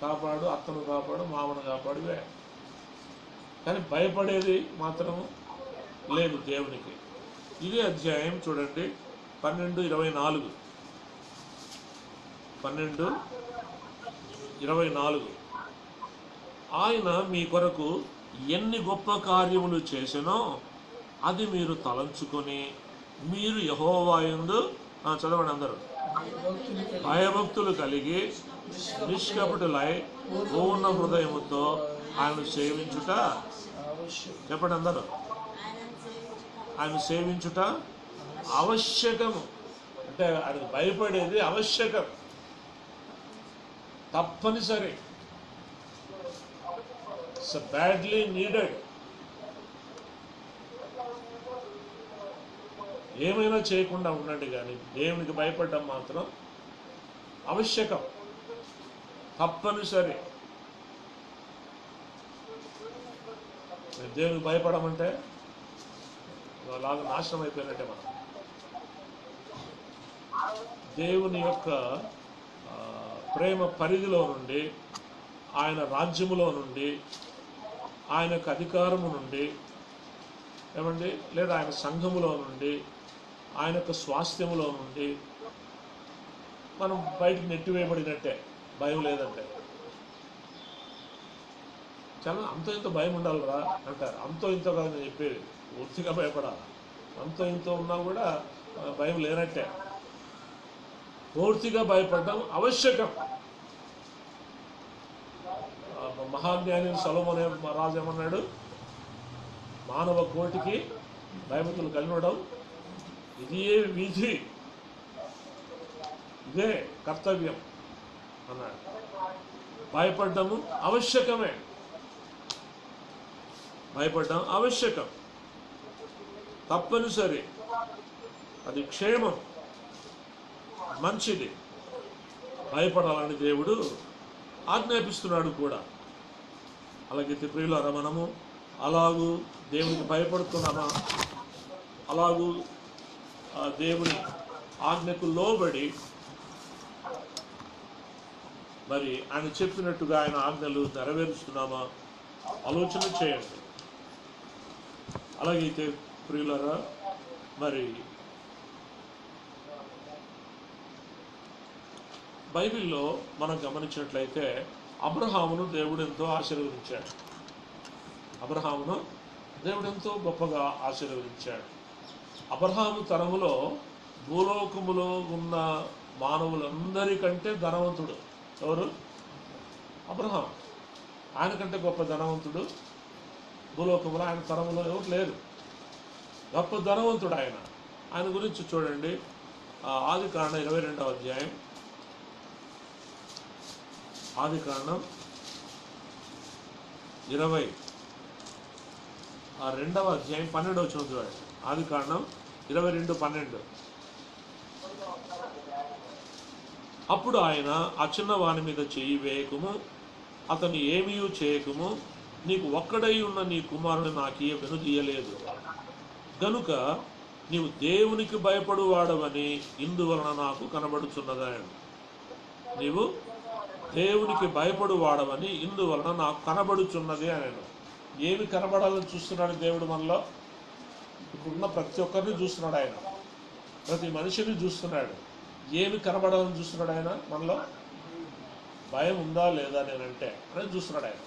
కాపాడు, అత్తను కాపాడు, మామను కాపాడువే. కానీ భయపడేది మాత్రం లేదు దేవునికి. ఇదే అధ్యాయం చూడండి, 12:24. 12:24. ఆయన మీ కొరకు ఎన్ని గొప్ప కార్యములు చేసినో అది మీరు తలంచుకొని మీరు యెహోవా యందు చదవండి అందరూ, భయభక్తులు కలిగి నిష్కపటులై పూర్ణ హృదయముతో ఆయన సేవించుట. చెప్పండి అందరూ, ఆయన సేవించుట ఆవశ్యకము. అంటే ఆయనకు భయపడేది ఆవశ్యకం, తప్పనిసరి. It's badly needed. ఏమైనా చేయకుండా ఉండండి, కానీ దేవునికి భయపడడం మాత్రం ఆవశ్యకం, తప్పనిసరి. దేవునికి భయపడమంటే అలాగ నాశనం అయిపోయినట్టే. మనం దేవుని యొక్క ప్రేమ పరిధిలో నుండి, ఆయన రాజ్యములో నుండి, ఆయన యొక్క అధికారము నుండి, ఏమండి, లేదా ఆయన సంఘములో నుండి, ఆయన యొక్క స్వాస్థ్యములో నుండి మనం బయటికి నెట్టివేయబడినట్టే, భయం లేదంటే. చాలా అంతో ఇంత భయం ఉండాలిరా అంటారు. అంతో ఇంతో కాదు నేను చెప్పేది, పూర్తిగా భయపడాలి. అంతో ఇంతో ఉన్నా కూడా భయం లేనట్టే. పూర్తిగా భయపడడం ఆవశ్యకం. మహాజ్ఞాని సొలొమోను రాజు ఏమన్నాడు? మానవ కోటికి భయభక్తులు కలిగి ఉండడం ఇదే విధి, ఇదే కర్తవ్యం అన్నాడు. భయపడ్డము ఆవశ్యకమే, భయపడ్డం ఆవశ్యకం, తప్పనిసరి, అది క్షేమం, మంచిది. భయపడాలని దేవుడు ఆజ్ఞాపిస్తున్నాడు కూడా. అలాగైతే ప్రియులారా, మనము అలాగూ దేవునికి భయపడుతున్నామా? అలాగూ దేవుని ఆజ్ఞకు లోబడి మరి ఆయన చెప్పినట్టుగా ఆయన ఆజ్ఞలు నెరవేరుస్తున్నామా? ఆలోచన చేయండి. అలాగైతే ప్రియులారా, మరి బైబిల్లో మనం గమనించినట్లయితే అబ్రహామును దేవుడు ఎంతో ఆశీర్వదించాడు. అబ్రహామును దేవుడు ఎంతో గొప్పగా ఆశీర్వదించాడు. అబ్రహాము తరములో భూలోకములో ఉన్న మానవులందరికంటే ధనవంతుడు ఎవరు? అబ్రహాం. ఆయన కంటే గొప్ప ధనవంతుడు భూలోకములో ఆయన తరములో ఎవరు లేరు. గొప్ప ధనవంతుడు ఆయన. ఆయన గురించి చూడండి, ఆదికాండం 22వ అధ్యాయం, ఆదికాండం 22వ అధ్యాయం 12వ వచనం చూడండి. ఆదికాండం 22:12. అప్పుడు ఆయన, ఆ చిన్నవాని మీద చెయ్యి వేయకుము, అతను ఏమీ చేయకుము, నీకు ఒక్కడై ఉన్న నీ కుమారుని నాకు వెనుదీయలేదు గనుక నీవు దేవునికి భయపడువాడవని ఇందువలన నాకు కనబడుచున్నదాయను. నీవు దేవునికి భయపడువాడవని ఇందువలన నాకు కనబడుచున్నది అని. ఏమి కనబడాలని చూస్తున్నాడు దేవుడు మనలో? ఇప్పుడున్న ప్రతి ఒక్కరిని చూస్తున్నాడు ఆయన, ప్రతి మనిషిని చూస్తున్నాడు. ఏమి కనబడాలని చూస్తున్నాడు ఆయన మనలో? భయం ఉందా లేదా నేనంటే అనేది చూస్తున్నాడు ఆయన.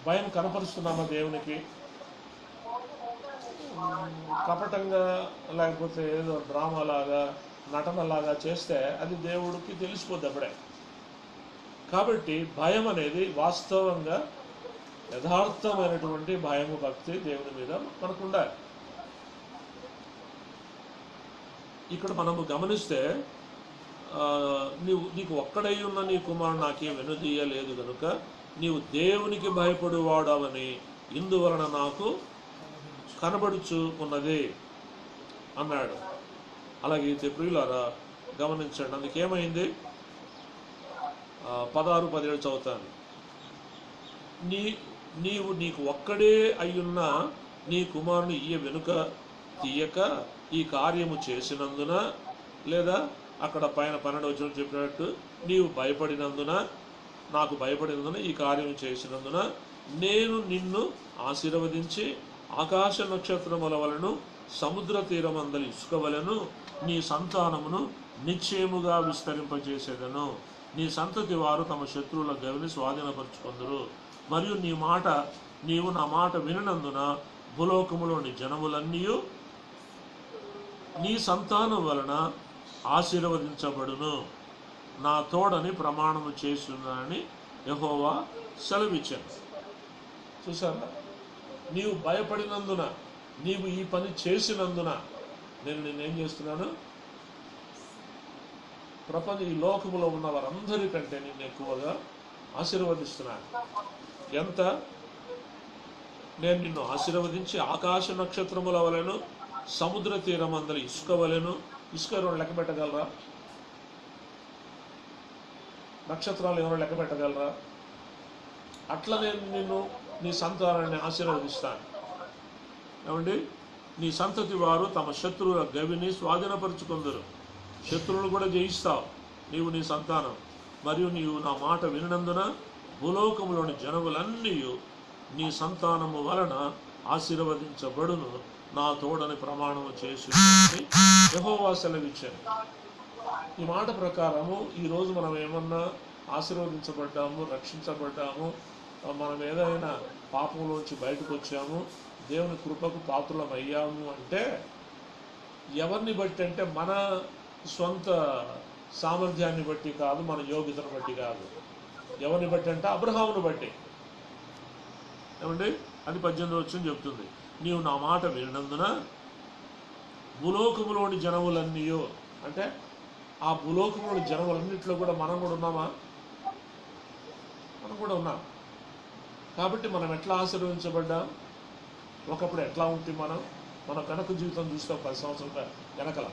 భయం కనపరుస్తున్నామా దేవునికి? కపటంగా లేకపోతే ఏదో డ్రామాలాగా నటనలాగా చేస్తే అది దేవుడికి తెలిసిపోద్ది అప్పుడే. కాబట్టి భయం అనేది వాస్తవంగా యథార్థమైనటువంటి భయము, భక్తి దేవుని మీద మనకు ఉండాలి. ఇక్కడ మనము గమనిస్తే నీకు ఒక్కడై ఉన్న నీ కుమారుడు నాకేం వెనుదీయలేదు కనుక నీవు దేవునికి భయపడువాడవని ఇందువలన నాకు కనబడుచు ఉన్నది అన్నాడు. అలాగే ప్రియులారా గమనించండి, అందుకేమైంది? 16-17 చదువుతాను. నీకు ఒక్కడే అయ్యున్న నీ కుమారుని వెనుక తీయక ఈ కార్యము చేసినందున, లేదా అక్కడ పైన 12వ వచనం చెప్పినట్టు నీవు భయపడినందున, నాకు భయపడినందున ఈ కార్యం చేసినందున నేను నిన్ను ఆశీర్వదించి ఆకాశ నక్షత్రముల వలను సముద్ర తీరమందలి ఇసుక వలెను నీ సంతానమును నిశ్చయముగా విస్తరింపజేసేదను. నీ సంతతి వారు తమ శత్రువుల గవిని స్వాధీనపరుచుకొందురు. మరియు నీవు నా మాట వినినందున భూలోకములోని జనములన్నీ నీ సంతానం వలన ఆశీర్వదించబడును. నా తోడని ప్రమాణము చేస్తున్నానని యెహోవా సెలవిచ్చాను. చూసారా? నీవు భయపడినందున, నీవు ఈ పని చేసినందున నేను నిన్నేం చేస్తున్నాను? ఈ లోకములో ఉన్న వారందరికంటే నిన్ను ఎక్కువగా ఆశీర్వదిస్తున్నాను. ఎంత? నేను నిన్ను ఆశీర్వదించి ఆకాశ నక్షత్రముల వలెను సముద్ర తీరమందలి ఇసుక వలెను. ఇసుక ఎవరు లెక్క పెట్టగలరా? నక్షత్రాలు ఎవరు లెక్క పెట్టగలరా? అట్లా నేను నిన్ను, నీ సంతానాన్ని ఆశీర్వదిస్తాను. ఏమండి? నీ సంతతి వారు తమ శత్రువుల గవిని స్వాధీనపరుచుకుందరు. శత్రువులు కూడా జయిస్తావు నీవు, నీ సంతానం. మరియు నీవు నా మాట వినినందున భూలోకములోని జనములన్నీ నీ సంతానము వలన ఆశీర్వదించబడును. నా తోడని ప్రమాణము చేసి యెహోవా సెలవిచ్చాను. ఈ మాట ప్రకారము ఈరోజు మనం ఏమన్నా ఆశీర్వదించబడ్డాము, రక్షించబడ్డాము, మనం ఏదైనా పాపంలోంచి బయటకు వచ్చాము, దేవుని కృపకు పాత్రలం అయ్యాము అంటే ఎవరిని బట్టి అంటే మన సొంత సామర్థ్యాన్ని బట్టి కాదు, మన యోగ్యతను బట్టి కాదు. ఎవరిని బట్టి అంటే అబ్రహామును బట్టి. ఏమండి, అది 18వ వచనం చెప్తుంది. నీవు నా మాట వినందున భూలోకములోని జనములన్నీ, అంటే ఆ భూలోకములోని జనములన్నింటిలో కూడా మనం కూడా ఉన్నామా? మనం కూడా ఉన్నాం. కాబట్టి మనం ఎట్లా ఆశీర్వదించబడ్డాం? ఒకప్పుడు ఎట్లా ఉంటుంది మన వెనక జీవితం చూస్తే 10 సంవత్సరాల వెనకల,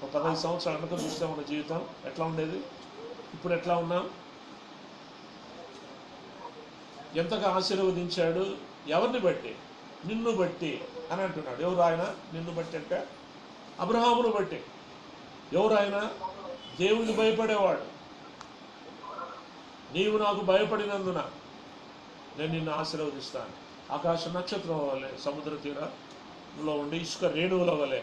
ఒక 15 సంవత్సరాల వెనక చూస్తే మన జీవితం ఎట్లా ఉండేది, ఇప్పుడు ఎట్లా ఉన్నాం? ఎంతగా ఆశీర్వదించాడు? ఎవరిని బట్టి? నిన్ను బట్టి అని అంటున్నాడు. ఎవరు ఆయన? నిన్ను బట్టి అంటే అబ్రహామును బట్టి. ఎవరు ఆయన? దేవునికి భయపడేవాడు. నీవు నాకు భయపడినందున నేను నిన్ను ఆశీర్వదిస్తాను. ఆకాశ నక్షత్రం వలె సముద్ర తీరంలో ఉండి ఇసుక రేణువుల వలె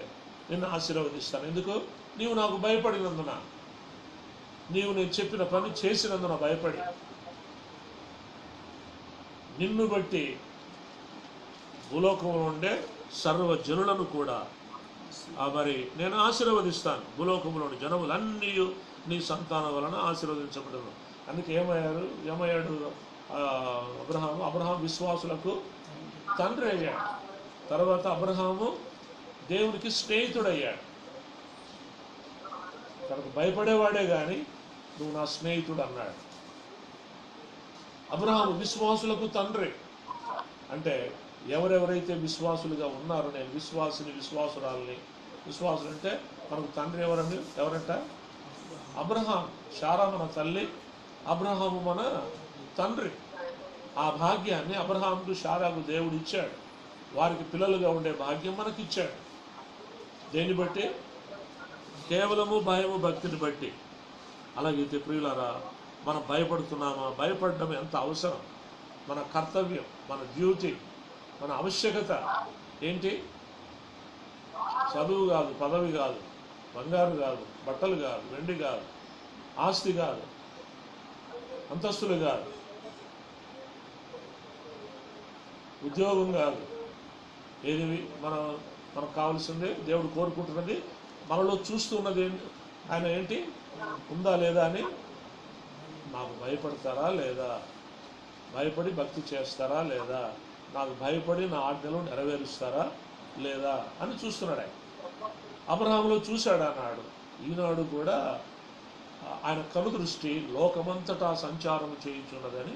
నిన్ను ఆశీర్వదిస్తాను. ఎందుకు? నీవు నాకు భయపడినందున, నీవు నేను చెప్పిన పని చేసినందున భయపడి. నిన్ను బట్టి భూలోకంలో ఉండే సర్వజనులను కూడా మరి నేను ఆశీర్వదిస్తాను. భూలోకంలోని జనములన్నీ నీ సంతానం వలన ఆశీర్వదించబడను. అందుకే ఏమయ్యాడు అబ్రహాము విశ్వాసులకు తండ్రి అయ్యాడు. తర్వాత అబ్రహాము దేవునికి స్నేహితుడయ్యాడు. తనకు భయపడేవాడే కానీ నువ్వు నా స్నేహితుడు అన్నాడు. అబ్రహాము విశ్వాసులకు తండ్రి అంటే ఎవరెవరైతే విశ్వాసులుగా ఉన్నారో, నేను విశ్వాసుని విశ్వాసురాలని, విశ్వాసులు అంటే మనకు తండ్రి ఎవరంట? అబ్రహాం. శారా మన తల్లి, అబ్రహాము మన తండ్రి. ఆ భాగ్యాన్ని అబ్రహాముకు శారాకు దేవుడు ఇచ్చాడు. వారికి పిల్లలుగా ఉండే భాగ్యం మనకిచ్చాడు. దేన్ని బట్టి? కేవలము భయము భక్తిని బట్టి. అలాగైతే ప్రియులారా, మనం భయపడుతున్నామా? భయపడడం ఎంత అవసరం, మన కర్తవ్యం, మన డ్యూటీ, మన ఆవశ్యకత ఏంటి? చదువు కాదు, పదవి కాదు, బంగారు కాదు, బట్టలు కాదు, వెండి కాదు, ఆస్తి కాదు, అంతస్తులు కాదు, ఉద్యోగం కాదు. ఏది మనకు కావాల్సింది, దేవుడు కోరుకుంటున్నది, మనలో చూస్తున్నది ఆయన ఏంటి? ఉందా లేదా అని. నాకు భయపడతారా లేదా? భయపడి భక్తి చేస్తారా లేదా? నాకు భయపడి నా ఆజ్ఞలు నెరవేరుస్తారా లేదా అని చూస్తున్నాడు ఆయన. అబ్రహాములో చూశాడు అన్నాడు. ఈనాడు కూడా ఆయన కనుదృష్టి లోకమంతటా సంచారం చేయించున్నదని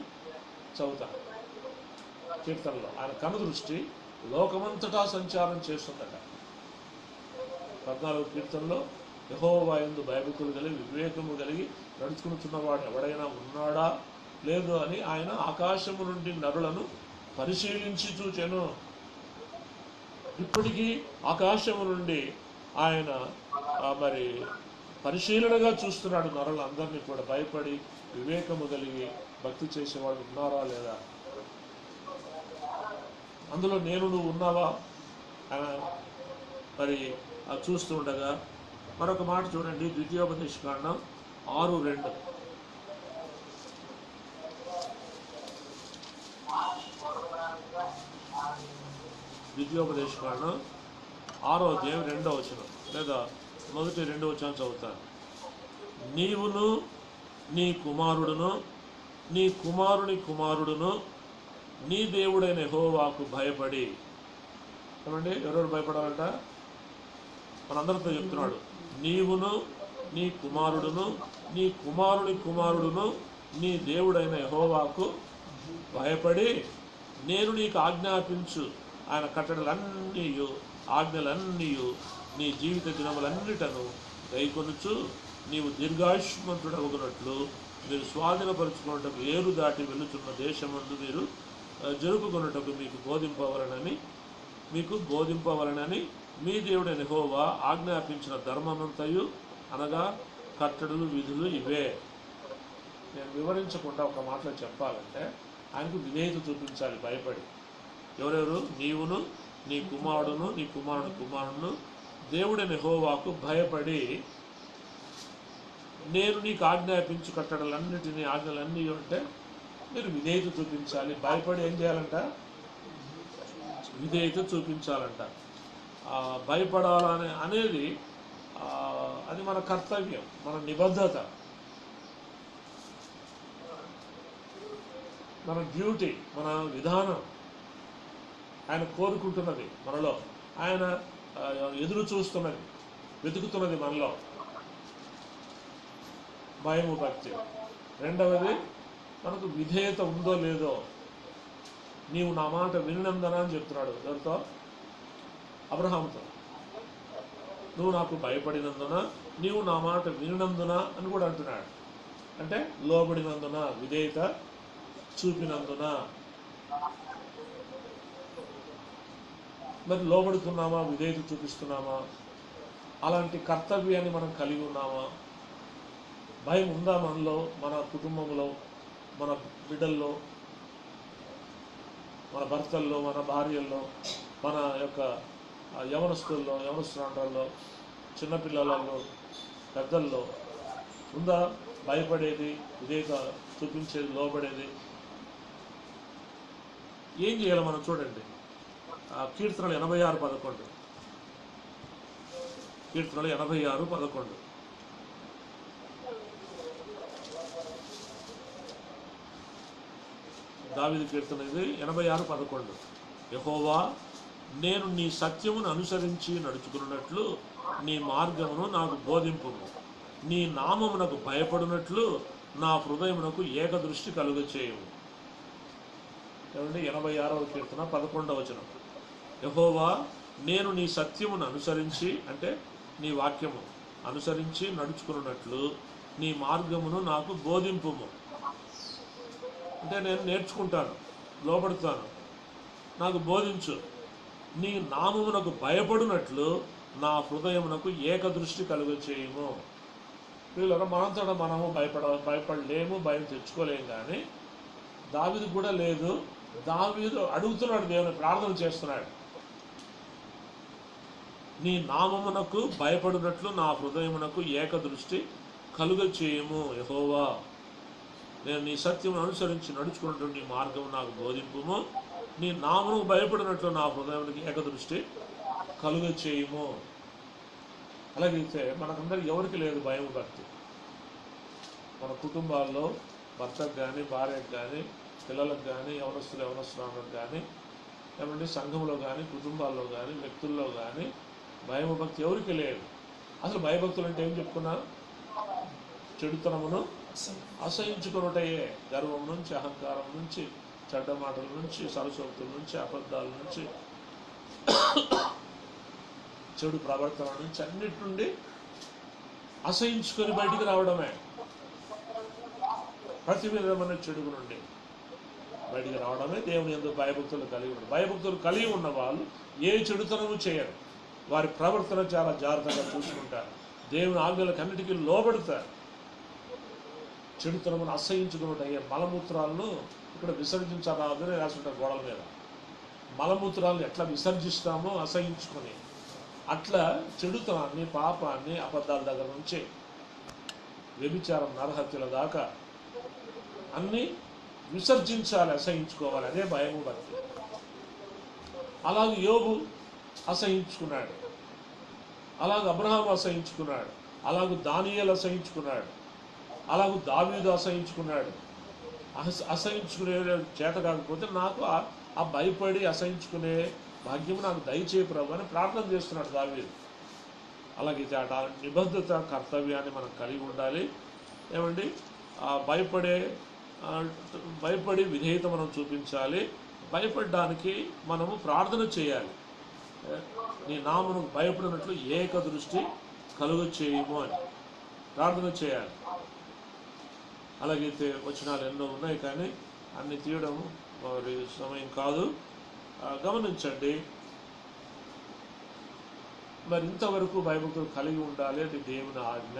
చదువుతాను కీర్తనలో. ఆయన కనుదృష్టి లోకమంతటా సంచారం చేస్తుందట. 14వ కీర్తనలో యెహోవా యందు భయభక్తులు కలిగి వివేకము కలిగి నడుచుకునిచున్నవాడు ఎవడైనా ఉన్నాడా లేదు అని ఆయన ఆకాశము నుండి నరులను పరిశీలించి చూచెను. ఇప్పటికీ ఆకాశము నుండి ఆయన మరి పరిశీలనగా చూస్తున్నాడు నరులందరినీ కూడా. భయపడి వివేకము కలిగి భక్తి చేసేవాళ్ళు ఉన్నారా లేదా? అందులో నువ్వు ఉన్నావా మరి చూస్తూ ఉండగా మరొక మాట చూడండి, ద్వితీయోపదేశకాండం 6:2. ద్వితీయోపదేశకాండం 6వ అధ్యాయం 2వ వచనం, లేదా మొదటి 2వ వచనం చదువుతాను. నీవును నీ కుమారుడును నీ కుమారుని కుమారుడును నీ దేవుడైన యెహోవాకు భయపడి. ఏమండి, ఎవరెవరు భయపడాలంట? మనందరితో చెప్తున్నాడు. నీవును నీ కుమారుడును నీ కుమారుని కుమారుడును నీ దేవుడైన యెహోవాకు భయపడి నేను నీకు ఆజ్ఞాపించు ఆయన కట్టడలన్నీ ఆజ్ఞలన్నీ నీ జీవిత దినములన్నిటను గైకొనుచు నీవు దీర్ఘాయుష్మంతుడవగునట్లు మీరు స్వాధీనపరుచుకున్నటకు ఏరు దాటి వెళుతున్న దేశమందు మీరు జరుపుకున్నటకు మీకు బోధింపవలనని మీ దేవుడైన యెహోవా ఆజ్ఞాపించిన ధర్మమంతయు అనగా కట్టడలు విధులు ఇవే. నేను వివరించకుండా ఒక మాటలో చెప్పాలంటే ఆయనకు విధేయత చూపించాలి భయపడి. ఎవరెవరు? నీవును నీ కుమారుడును నీ కుమారుని కుమారుడును దేవుడైన యెహోవాకు భయపడి నేను నీకు ఆజ్ఞాపించు కట్టడలన్నిటినీ ఆజ్ఞలన్నీ అంటే మీరు విధేయత చూపించాలి. భయపడి ఏం చేయాలంట? విధేయత చూపించాలంట. భయపడాలని అనేది అది మన కర్తవ్యం, మన నిబద్ధత, మన డ్యూటీ, మన విధానం. ఆయన కోరుకుంటున్నది మనలో, ఆయన ఎదురు చూస్తున్నది, వెతుకుతున్నది మనలో భయము, భక్తి. రెండవది మనకు విధేయత ఉందో లేదో. నీవు నా మాట వినినందన అని చెప్తున్నాడు ఎవరితో? అబ్రహాముతో. నువ్వు నాకు భయపడినందున, నీవు నా మాట వినినందున అని కూడా అంటున్నాడు. అంటే లోబడినందున, విధేయత చూపినందున. మరి లోబడుతున్నామా? విధేయత చూపిస్తున్నామా? అలాంటి కర్తవ్యాన్ని మనం కలిగి ఉన్నామా? భయం ఉందా మనలో, మన కుటుంబంలో, మన బిడ్డల్లో, మన భర్తల్లో, మన భార్యల్లో, మన యొక్క యవనస్తుల్లో, యవనస్తురాండ్రల్లో, చిన్నపిల్లలలో, పెద్దల్లో ఉందా భయపడేది, విధేయత చూపించేది, లోబడేది? ఏం చేయాలి మనం చూడండి. కీర్తనలు 86:11. కీర్తనలు 86:11. దావీదు కీర్తన ఇది 86:11. యెహోవా, నేను నీ సత్యమును అనుసరించి నడుచుకున్నట్లు నీ మార్గమును నాకు బోధింపుము. నీ నామమునకు భయపడినట్లు నా హృదయమునకు ఏకదృష్టి కలుగచేయము. ఏమండి? 86వ కీర్తన 11వ వచనం. యెహోవా, నేను నీ సత్యమును అనుసరించి, అంటే నీ వాక్యము అనుసరించి నడుచుకున్నట్లు నీ మార్గమును నాకు బోధింపుము. అంటే నేను నేర్చుకుంటాను, లోబడతాను, నాకు బోధించు. నీ నామమునకు భయపడినట్లు నా హృదయమునకు ఏకదృష్టి కలుగచేయము. వీళ్ళ మనంతటా మనము భయపడలేము, భయం తెచ్చుకోలేము. కానీ దావీదు కూడా లేదు. దావీదు అడుగుతున్నాడు, దేవుని ప్రార్థన చేస్తున్నాడు. నీ నామమునకు భయపడినట్లు నా హృదయమునకు ఏకదృష్టి కలుగచేయము. యెహోవా, నేను నీ సత్యమును అనుసరించి నడుచుకున్నట్టు నీ మార్గం నాకు బోధింపుము. నీ నామమునకు భయపడినట్లు నా హృదయానికి ఏకదృష్టి కలుగచేయము. అలాగైతే మనకందరికి ఎవరికి లేదు భయం, భక్తి? మన కుటుంబాల్లో భర్తకు కానీ, భార్యకు కానీ, పిల్లలకు కానీ, యవనస్తురాలకు కానీ, ఏమంటే సంఘంలో కానీ, కుటుంబాల్లో కానీ, వ్యక్తుల్లో కానీ భయం, భక్తి ఎవరికి లేదు. అసలు భయభక్తులు అంటే ఏం చెప్పుకున్నా? చెడుతనమును అసహించుకున్నటయే. గర్వం నుంచి, అహంకారం నుంచి, చెడ్డ మాటల నుంచి, సరసోక్తుల నుంచి, అబద్ధాల నుంచి, చెడు ప్రవర్తన నుంచి, అన్నిటి నుండి అసహించుకొని బయటికి రావడమే. ప్రతి విధమైన చెడుగు నుండి బయటికి రావడమే దేవుని యందు భయభక్తులు కలిగి ఉండరు. భయభక్తులు కలిగి ఉన్న వాళ్ళు ఏ చెడుతనము చేయరు. వారి ప్రవర్తన చాలా జాగ్రత్తగా చూసుకుంటారు. దేవుని ఆజ్ఞలకు అన్నిటికీ లోబడతారు. చెడుతనమును అసహించుకున్నట్టయ్యే మలమూత్రాలను ఇక్కడ విసర్జించరాదని రాసుంటారు గోడల మీద. మలమూత్రాలను ఎట్లా విసర్జిస్తామో అసహించుకొని, అట్లా చెడుతనాన్ని, పాపాన్ని, అబద్ధాల దగ్గర నుంచి వ్యభిచారం, నరహత్యల దాకా అన్నీ విసర్జించాలి, అసహించుకోవాలి. అదే భయము, భక్తి. అలాగే యోబు అసహించుకున్నాడు, అలాగే అబ్రహాము అసహించుకున్నాడు, అలాగే దానియేలు అసహించుకున్నాడు, అలాగే దావీదు అసహించుకున్నాడు. అసహించుకునే చేత కాకపోతే నాకు ఆ భయపడి అసహించుకునే భాగ్యం నాకు దయచేయ ప్రభు అని ప్రార్థన చేస్తున్నాడు దావీదు. అలాగైతే ఆ నిబద్ధత, కర్తవ్యాన్ని మనం కలిగి ఉండాలి. ఏమండి? భయపడి విధేయత మనం చూపించాలి. భయపడడానికి మనము ప్రార్థన చేయాలి. నీ నామమునకు భయపడినట్లు ఏకదృష్టి కలుగచేయము అని ప్రార్థన చేయాలి. అలాగైతే వచనాలు ఎన్నో ఉన్నాయి, కానీ అన్ని తీయడం మరి సమయం కాదు. గమనించండి, మరి ఇంతవరకు భయభక్తులు కలిగి ఉండాలి. అది దేవుని ఆజ్ఞ.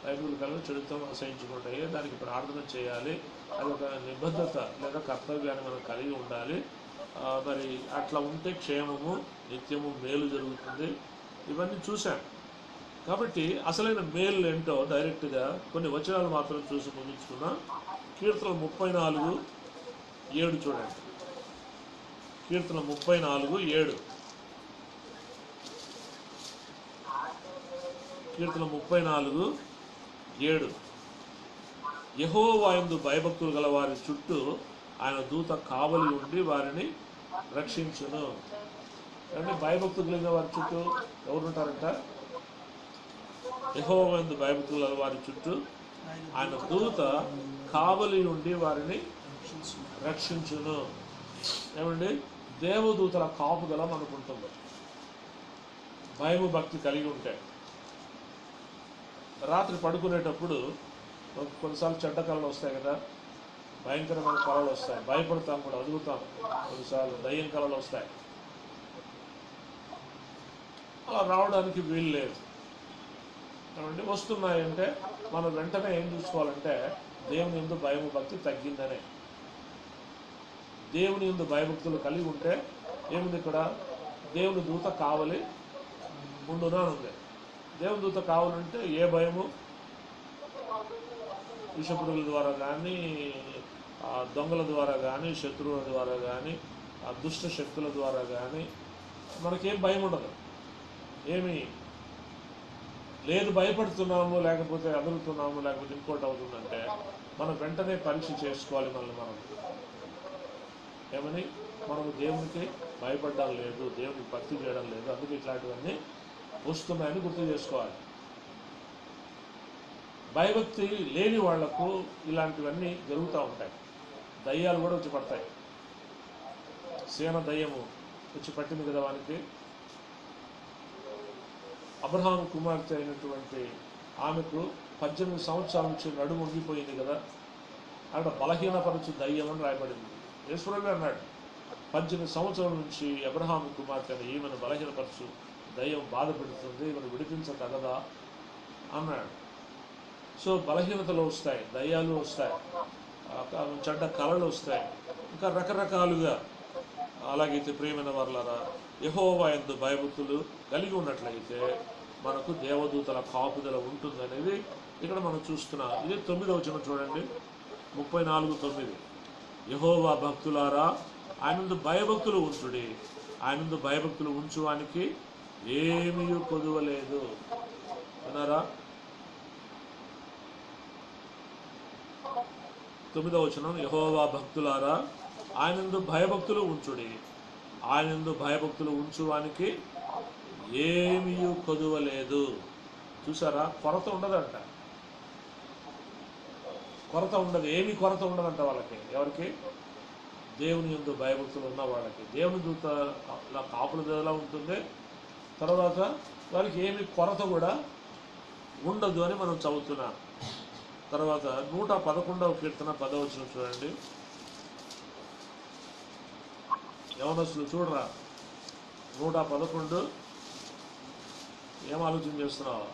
భయభక్తులు కలిగి చెడుతం అసహించుకుంటాయి, దానికి ప్రార్థన చేయాలి. అది ఒక నిబద్ధత లేదా కర్తవ్యాన్ని మనం కలిగి ఉండాలి. మరి అట్లా ఉంటే క్షేమము, నిత్యము మేలు జరుగుతుంది. ఇవన్నీ చూశాం. కాబట్టి అసలైన మేలు ఏంటో డైరెక్ట్గా కొన్ని వచనాలు మాత్రం చూసి ముగించుకున్నా. కీర్తన 34:7 చూడండి. కీర్తన 34:7. కీర్తన 34:7. యెహోవాయందు భయభక్తులు గల వారి చుట్టూ ఆయన దూత కావలి ఉండి వారిని రక్షించును. అంటే భయభక్తులు కలిగిన వారి చుట్టూ ఎవరుంటారంట? యెహోవాయందు భయభక్తులు గల వారి చుట్టూ ఆయన దూత కావలి ఉండి వారిని రక్షించును. ఏమండి? దేవదూతల కాపుదల మనకు ఉంటుంది భయము భక్తి కలిగి ఉంటే. రాత్రి పడుకునేటప్పుడు కొన్నిసార్లు చెడ్డ కళలు వస్తాయి కదా, భయంకరమైన కళలు వస్తాయి, భయపడతాం కూడా, అదుగుతాం. కొన్నిసార్లు దయ్యం కళలు వస్తాయి. అలా రావడానికి వీలు లేదు. కాబట్టి వస్తున్నాయంటే మనం వెంటనే ఏం చూసుకోవాలంటే దేవుని యందు భయము భక్తి తగ్గిందనే. దేవుని యందు భయభక్తులు కలిగి ఉంటే ఏముంది ఇక్కడ? దేవుని దూత కావలి ఉండునా ఉంది. దేవుని దూత కావాలంటే ఏ భయము విషపురుగుల ద్వారా కానీ, దొంగల ద్వారా కానీ, శత్రువుల ద్వారా కానీ, దుష్ట శక్తుల ద్వారా కానీ మనకేం భయం ఉండదు. ఏమి లేదు, భయపడుతున్నాము, లేకపోతే అదురుతున్నాము, లేకపోతే ఇంకోటి అవుతుందంటే మనం వెంటనే పరీక్ష చేసుకోవాలి మనం. ఏమని? మనము దేవునికి భయపడడం లేదు, దేవునికి భక్తి చేయడం లేదు, అందుకే ఇట్లాంటివన్నీ వస్తున్నాయని గుర్తు చేసుకోవాలి. భయభక్తి లేని వాళ్లకు ఇలాంటివన్నీ జరుగుతూ ఉంటాయి. దయ్యాలు కూడా వచ్చి పడతాయి. సేన దయ్యము వచ్చి పట్టింది కదా వానికి. అబ్రహాము కుమార్తె అయినటువంటి ఆమెకు 18 సంవత్సరాల నుంచి నడుము వంగిపోయింది కదా, అక్కడ బలహీనపరచు దయ్యం అని రాయబడింది. యేసుప్రభు అన్నాడు, 18 సంవత్సరాల నుంచి అబ్రహాము కుమార్తె అని ఈమెను బలహీనపరచు దయ్యం బాధ పెడుతుంది, ఈమెను విడిపించగలదా అన్నాడు. సో బలహీనతలు వస్తాయి, దయ్యాలు వస్తాయి, చెడ్డ కళలు వస్తాయి, ఇంకా రకరకాలుగా. అలాగైతే ప్రియమైన వారలారా, యెహోవా యందు భయభక్తులు కలిగి ఉన్నట్లయితే మనకు దేవదూతల కాపుదల ఉంటుందనేది ఇక్కడ మనం చూస్తున్నాం. ఇది 9వ వచనం చూడండి, 34:9. యెహోవా భక్తులారా, ఆయనందు భయభక్తులు ఉంచుడి, ఆయనందు భయభక్తులు ఉంచువానికి ఏమీ కొదువలేదు. విన్నారా? 9వ వచనం, యెహోవా భక్తులారా, ఆయనందు భయభక్తులు ఉంచుడి, ఆయనందు భయభక్తులు ఉంచువానికి ఏమీ కొదువలేదు. చూసారా? కొరత ఉండదంట, కొరత ఉండదు, ఏమీ కొరత ఉండదంట వాళ్ళకి. ఎవరికి? దేవుని యందు భయభక్తులు ఉన్న వాళ్ళకి. దేవుని దూత కాపుల ఎలా ఉంటుంది, తర్వాత వారికి ఏమి కొరత కూడా ఉండదు అని మనం చదువుతున్నాం. తర్వాత 111వ కీర్తన 10వ వచనం చూడండి. యవనస్తులు చూడరా, 111 ఏం ఆలోచన చేస్తున్నావా?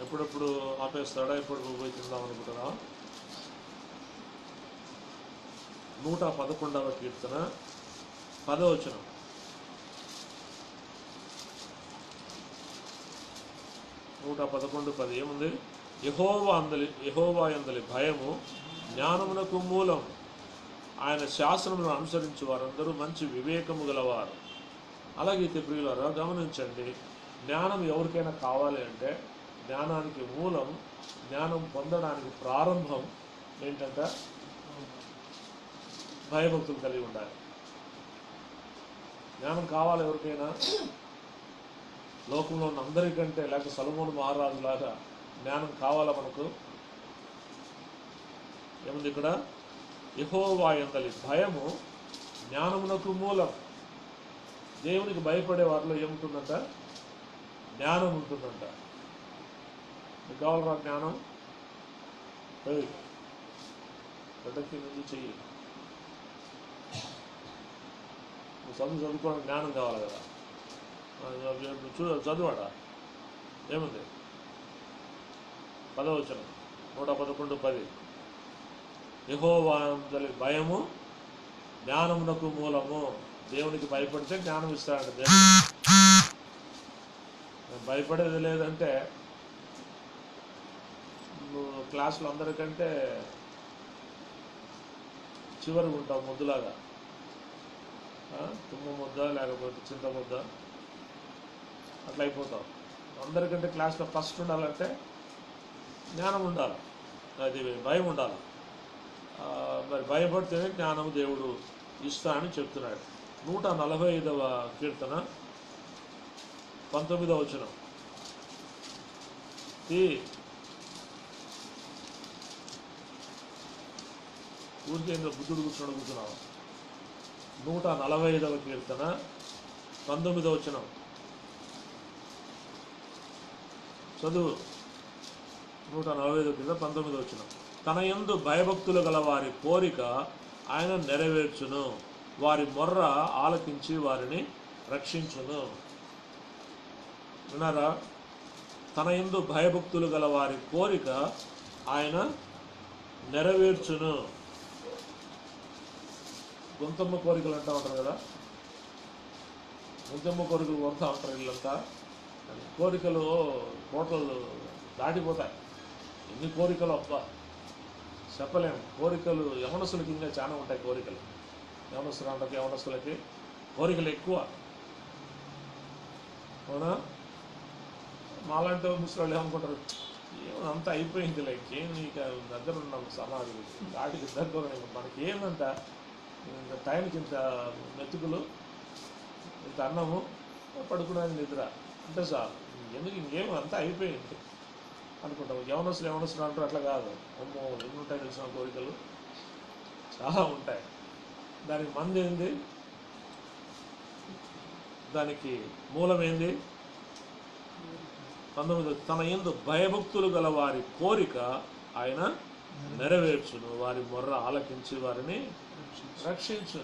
ఎప్పుడెప్పుడు ఆపేస్తాడా, ఎప్పుడు పోయి తిందాం అనుకుంటున్నావా? 111వ కీర్తన 10వ వచనం. నూట 11:10 ఏముంది? యెహోవా యందలి భయము జ్ఞానమునకు మూలం, ఆయన శాసనములను అనుసరించు వారందరూ మంచి వివేకము గలవారు. అలాగైతే ప్రియులారా గమనించండి, జ్ఞానం ఎవరికైనా కావాలి అంటే జ్ఞానానికి మూలం, జ్ఞానం పొందడానికి ప్రారంభం ఏంటంటే భయభక్తులు కలిగి ఉండాలి. జ్ఞానం కావాలి ఎవరికైనా, లోకంలో ఉన్న అందరికంటే, లేకపోతే సొలొమోను మహారాజు లాగా జ్ఞానం కావాలా మనకు? ఏముంది ఇక్కడ? యెహోవా యందలి భయము జ్ఞానమునకు మూలం. దేవునికి భయపడే వారిలో ఏముంటుందంట? జ్ఞానం ఉంటుందంట. మీకు కావాలరా జ్ఞానం? పెద్దకి నుంచి చెయ్యి. చదువుకోవడానికి జ్ఞానం కావాలి కదా, చదువాడా? ఏముంది? 10వ వచనం, 111:10. యెహోవా యందలి భయము జ్ఞానమునకు మూలము. దేవునికి భయపడితే జ్ఞానం ఇస్తాడంట దేవుడు. భయపడేది లేదంటే నువ్వు క్లాసులో అందరికంటే చివరికి ఉంటావు ముద్దులాగా. తుమ్మ ముద్ద లేకపోతే చింత ముద్ద అట్లా అయిపోతావు. అందరికంటే క్లాస్లో ఫస్ట్ ఉండాలంటే జ్ఞానం ఉండాలి, అది భయం ఉండాలి. మరి భయపడితేనే జ్ఞానం దేవుడు ఇస్తా అని చెప్తున్నాడు. 145వ కీర్తన 19వ వచనం. ఊరికే బుద్ధుడు కూర్చున్నావు. 145వ కీర్తన 19వ వచనం చదువు. 145వ కీర్తన 19వ వచనం. తన యందు భయభక్తులు గల వారి కోరిక ఆయన నెరవేర్చును, వారి మొర్ర ఆలకించి వారిని రక్షించును. విన్నారా? తన యందు భయభక్తులు గల వారి కోరిక ఆయన నెరవేర్చును. గుంతమ్మ కోరికలు అంటూ ఉంటారు కదా, గుంతమ్మ కోరికలు కొడతా ఉంటారు వీళ్ళంతా. కోరికలు కోటలు దాటిపోతాయి. ఎన్ని కోరికలు అబ్బా చెప్పలేము. కోరికలు యవనస్తులకి ఇంకా చాలా ఉంటాయి కోరికలు. యవనస్తులకి కోరికలు ఎక్కువ. అవునా? మాలాంటి ముసలి ఏమనుకుంటారు, ఏమంతా అయిపోయింది లైక్ ఏం నీకు దగ్గర ఉన్నాం సమాధి వాటికి దగ్గర మనకి ఏమంత టైంకి ఇంత మెతుకులు, ఇంత అన్నము, పడుకునేది నిద్ర అంటే చాలు, ఎందుకు ఇంకేం అంతా అయిపోయింది అనుకుంటాం. యవనస్తులు అంటారు. అట్లా కాదు. అమ్మో ఎన్ని ఉంటాయి తెలిసిన కోరికలు చాలా ఉంటాయి. దానికి మంది ఏంది, దానికి మూలమేంది? 19. తన యందు భయభక్తులు గల వారి కోరిక ఆయన నెరవేర్చును, వారి మొర్ర ఆలకించి వారిని రక్షించు.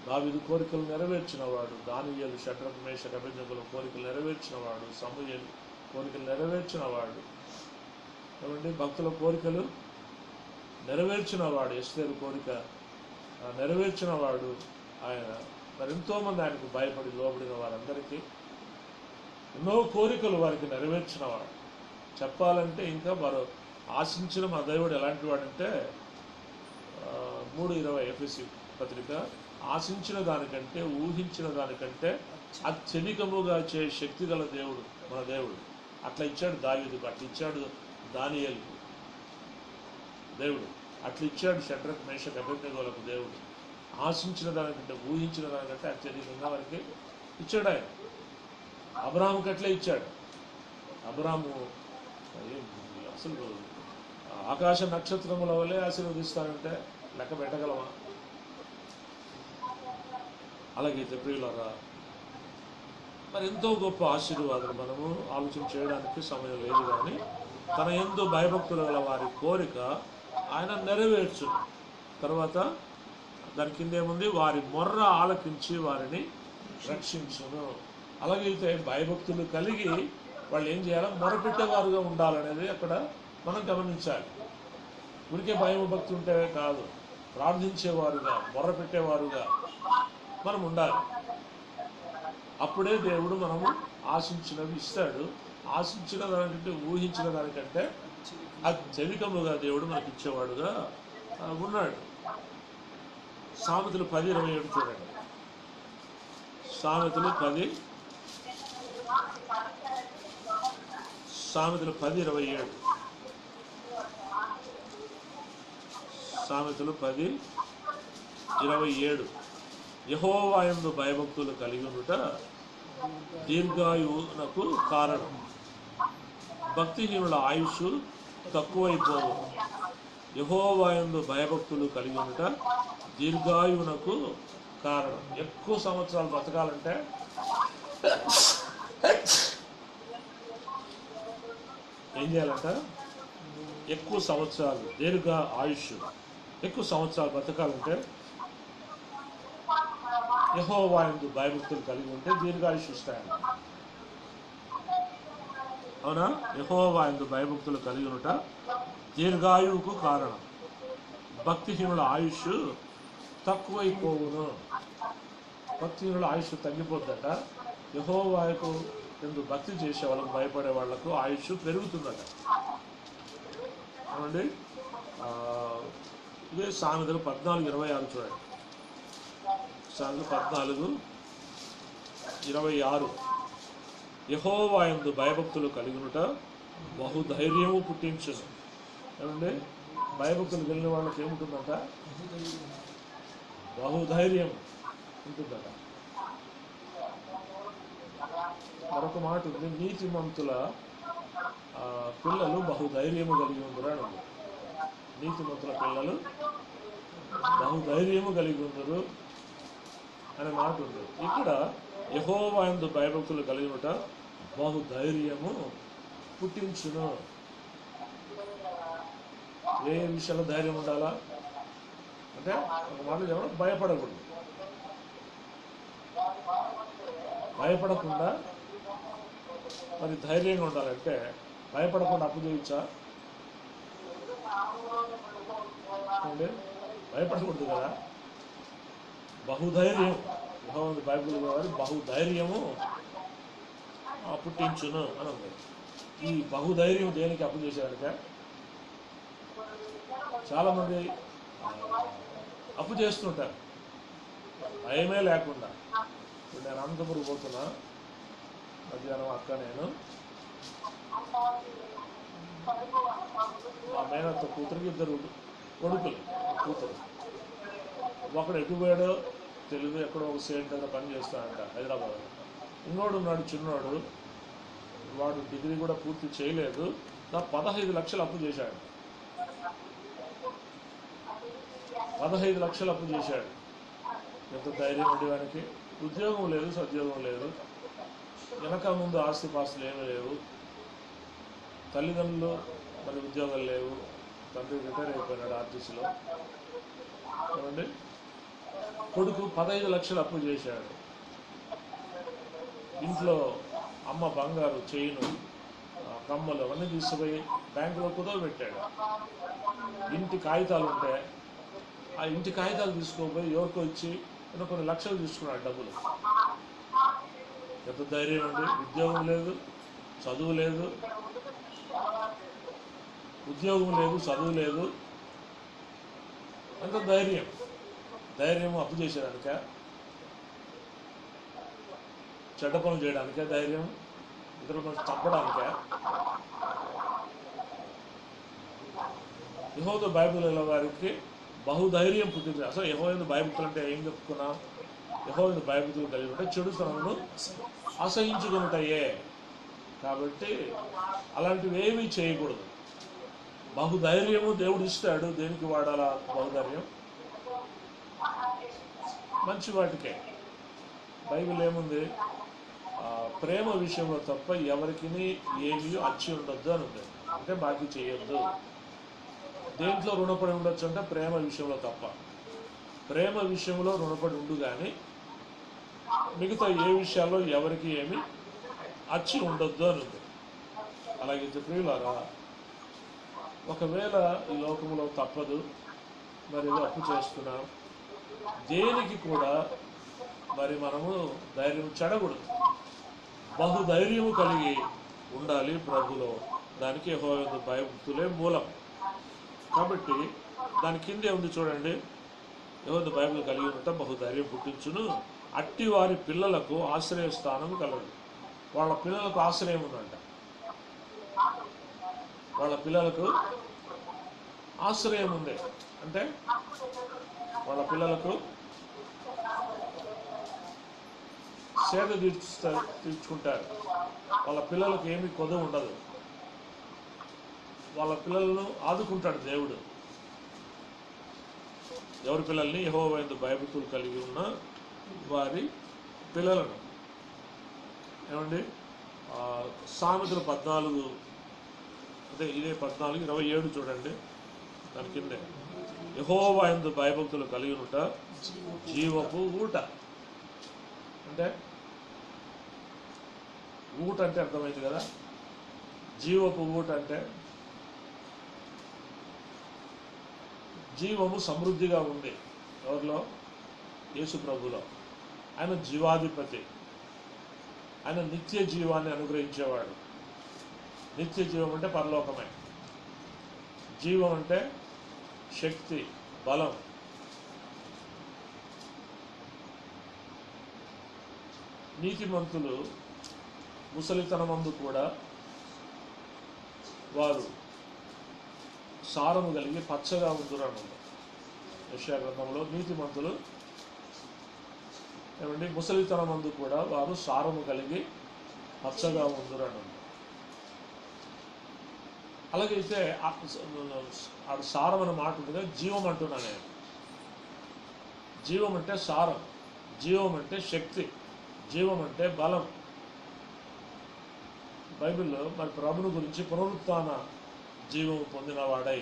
దావీదు కోరికలు నెరవేర్చినవాడు, దానియేలు షడ్రక్ మేషక్ అబేద్నెగోల కోరికలు నెరవేర్చినవాడు, సమూయేలు కోరికలు నెరవేర్చినవాడు. ఏమండి? భక్తుల కోరికలు నెరవేర్చినవాడు, ఎస్తేరు కోరిక నెరవేర్చినవాడు ఆయన. మరి ఎంతోమంది ఆయనకు భయపడి లోబడిన వారందరికీ ఎన్నో కోరికలు వారికి నెరవేర్చినవాడు. చెప్పాలంటే ఇంకా వారు ఆశించిన మా దేవుడు ఎలాంటి వాడంటే 3:20 ఎఫెసీ పత్రిక, ఆశించిన దానికంటే ఊహించిన దానికంటే అత్యధికముగా చే శక్తి గల దేవుడు మన దేవుడు. అట్లా ఇచ్చాడు దావీదుకు, అట్లా ఇచ్చాడు దానియేలుకు దేవుడు, అట్లా ఇచ్చాడు షడ్రక్ మేషక్ అబేద్నెగోలకు దేవుడు. ఆశించిన దానికంటే ఊహించిన దానికంటే అత్యధికంగా వారికి ఇచ్చాడు ఆయన. అబ్రాహాముకి అట్లే ఇచ్చాడు. అబ్రాహాము అసలు ఆకాశ నక్షత్రముల వల్లే ఆశీర్వదిస్తానంటే లెక్క పెట్టగలమా? అలాగైతే ప్రియులారా, మరి ఎంతో గొప్ప ఆశీర్వాదం మనము ఆలోచన చేయడానికి సమయం లేదు. కానీ తన యందు భయభక్తుల గల వారి కోరిక ఆయన నెరవేర్చు. తర్వాత దాని కింద ఏముంది? వారి మొర్ర ఆలకించి వారిని రక్షించును. అలాగైతే భయభక్తులు కలిగి వాళ్ళు ఏం చేయాలి? మొరపెట్టేవారుగా ఉండాలనేది అక్కడ మనం గమనించాలి. ఉరికే భయం భక్తి ఉంటే కాదు, ప్రార్థించేవారుగా మొర్రపెట్టేవారుగా మనం ఉండాలి. అప్పుడే దేవుడు మనము ఆశించినవి ఇస్తాడు. ఆశించిన దానికంటే ఊహించిన దానికంటే అత్యధికముగా దేవుడు మనకి ఇచ్చేవాడుగా ఉన్నాడు. సామెతలు 10:27 చూడండి. సామెతలు 10:27. సామెతలు 10:27. యెహోవా యందు భయభక్తులు కలిగి ఉండుట దీర్ఘాయువునకు కారణం, భక్తిహీనుల ఆయుష్ తక్కువైపోవు. యెహోవా యందు భయభక్తులు కలిగి ఉండుట దీర్ఘాయువునకు కారణం. ఎక్కువ సంవత్సరాలు బతకాలంటే ఏం చేయాలంట? ఎక్కువ సంవత్సరాలు, దీర్ఘ ఆయుష్, ఎక్కువ సంవత్సరాలు బతకాలంటే యెహోవా యందు భయభక్తులు కలిగి ఉంటే దీర్ఘాయుష్ ఇస్తాయంట. అవునా? యెహోవా యందు భయభక్తులు కలిగి ఉంట దీర్ఘాయువుకు కారణం, భక్తిహీనుల ఆయుష్ తక్కువైపోవును. భక్తిహీనుల ఆయుష్ తగ్గిపోద్దట. యెహోవాకు ఎందు భక్తి చేసే వాళ్ళకు, భయపడే వాళ్లకు ఆయుష్ పెరుగుతుందట. ఏమండి? ఇదే సామెతలు 14:26 చూడండి. సామెతలు 14:26. యెహోవా యందు భయభక్తులు కలిగినుట బహుధైర్యము పుట్టించును. ఏమండి? భయభక్తులు కలిగిన వాళ్ళకి ఏముంటుందంట? బహుధైర్యం ఉంటుందట. మరొక మాట ఉంది, నీతిమంతుల పిల్లలు బహుధైర్యము కలిగి ఉందరు అని ఉంది. నీతిమంతుల పిల్లలు బహుధైర్యము కలిగి ఉందరు అనే మాట ఉంది. ఇక్కడ యెహోవా యందు భయభక్తులు కలిగినట బహుధైర్యము పుట్టించును. ఏ విషయంలో ధైర్యం ఉండాలా అంటే, ఒక మాట చెప్పడం, భయపడకూడదు. భయపడకుండా మరి ధైర్యంగా ఉండాలంటే, భయపడకుండా అప్పు చేయొచ్చా అంటే? భయపడకూడదు కదా. బహుధైర్యం, బైబిల్ కాబట్టి బహుధైర్యము పుట్టించును అని ఉంది. ఈ బహుధైర్యం దేనికి అప్పు చేసేవాడిక? చాలామంది అప్పు చేస్తుంటారు భయమే లేకుండా. ఇప్పుడు నేను అనంతపురం పోతున్నా, మధ్యాహ్నం అక్క నేను మా మేనత్త కూతురికి 2 కొడుకులు, కూతురు. ఒకడు ఎటు పోయాడో తెలియదు, ఎక్కడో ఒక సేట్ దగ్గర పని చేస్తాడంట హైదరాబాద్. ఇంకోడు ఉన్నాడు చిన్నోడు, వాడు డిగ్రీ కూడా పూర్తి చేయలేదు, 15 లక్షలు అప్పు చేశాడు. 15 లక్షలు అప్పు చేశాడు. ఎంత ధైర్యం ఉండేవానికి? ఉద్యోగం లేదు, సద్యోగం లేదు, వెనక ముందు ఆస్తిపాస్తులు ఏమీ లేవు, తల్లిదండ్రులు మరి ఉద్యోగాలు లేవు, తండ్రి రిటైర్ అయిపోయినాడు ఆర్టీసీలో. ఏమండి? కొడుకు 15 లక్షలు అప్పు చేశాడు. ఇంట్లో అమ్మ బంగారు చైను, కమ్మలు అవన్నీ తీసుకుపోయి బ్యాంకులో కుదవబెట్టాడు. ఇంటి కాగితాలు ఉంటే ఆ ఇంటి కాగితాలు తీసుకోపోయి ఎవరికో ఇచ్చి కొన్ని లక్షలు తీసుకున్నాడు డబ్బులు. ఎంత ధైర్యం అండి? ఉద్యోగం లేదు, చదువు లేదు, ఉద్యోగం లేదు, చదువు లేదు, ఎంత ధైర్యం? ధైర్యం అప్పు చేసేదానిక? చెడ్డ పనులు చేయడానికే ధైర్యం? ఇతరులను చంపడానిక? యెహోవా బైబిల్ వారికి బహుధైర్యం పుట్టింది. అసలు యెహోవా భయభక్తులు అంటే ఏం చెప్పుకున్నాం? యెహోవా భయభక్తులు కలిగి ఉంటే చెడుతనమును అసహించుకున్నటయే. కాబట్టి అలాంటివి ఏమీ చేయకూడదు. బహుధైర్యము దేవుడు ఇస్తాడు. దేనికి వాడాలా బహుధైర్యం? మంచి వాటికే. బైబిల్ ఏముంది? ప్రేమ విషయంలో తప్ప ఎవరికి ఏమీ అచ్చి ఉండొద్దు అని ఉంది. అంటే బాకీ చేయొద్దు. దేంట్లో రుణపడి ఉండొచ్చు అంటే ప్రేమ విషయంలో తప్ప. ప్రేమ విషయంలో రుణపడి ఉండు కానీ మిగతా ఏ విషయాల్లో ఎవరికి ఏమి అచ్చి ఉండొద్దు అని ఉంది. అలాగైతే ప్రియులారా, ఒకవేళ ఈ లోకంలో తప్పదు, మరి అప్పు చేస్తున్నాం, దేనికి కూడా మరి మనము ధైర్యం చెడకూడదు. బహుధైర్యము కలిగి ఉండాలి ప్రభులో. దానికి యెహోవా భయభక్తులే మూలం. కాబట్టి దాని కిందే ఉంది చూడండి, యెహోవా బైబిల్ కలిగి ఉంట బహుధైర్యం పుట్టించును, అట్టి వారి పిల్లలకు ఆశ్రయ స్థానం కలదు. వాళ్ళ పిల్లలకు ఆశ్రయం ఉందంట. వాళ్ళ పిల్లలకు ఆశ్రయం ఉంది అంటే వాళ్ళ పిల్లలకు సేద తీర్చుకుంటారు. వాళ్ళ పిల్లలకు ఏమీ కొదవ ఉండదు. వాళ్ళ పిల్లలను ఆదుకుంటాడు దేవుడు. ఎవరి పిల్లల్ని? యెహోవా యందు భయభక్తులు కలిగి ఉన్న వారి పిల్లలను. ఏమండి? సామెతలు 14, అదే ఇదే 14:27 చూడండి. దాని కిందే యెహోవా యందు భయభక్తులు కలిగి ఉంట జీవపు ఊట. అంటే ఊట అంటే అర్థమైంది కదా. జీవపు ఊట అంటే జీవము సమృద్ధిగా ఉంది. ఎవరిలో? యేసు ప్రభులో. ఆయన జీవాధిపతి. ఆయన నిత్య జీవాన్ని అనుగ్రహించేవాడు. నిత్య జీవం అంటే పరలోకమే. జీవం అంటే శక్తి, బలం. నీతిమంతులు ముసలితనమందు కూడా వారు సారము కలిగి పచ్చగా ఉంటున్నాను. యెషయా గ్రంథంలో నీతిమంతులు ఏమండి ముసలితనమందు కూడా వారు సారము కలిగి పచ్చగా ఉంటున్నాను. అలాగైతే ఆ సారం అనే మాట ఉందిగా, జీవం అంటున్నా నేను. జీవం అంటే సారం, జీవం అంటే శక్తి, జీవం అంటే బలం. బైబిల్లో మరి ప్రభుని గురించి పునరుత్థాన జీవం పొందినవాడై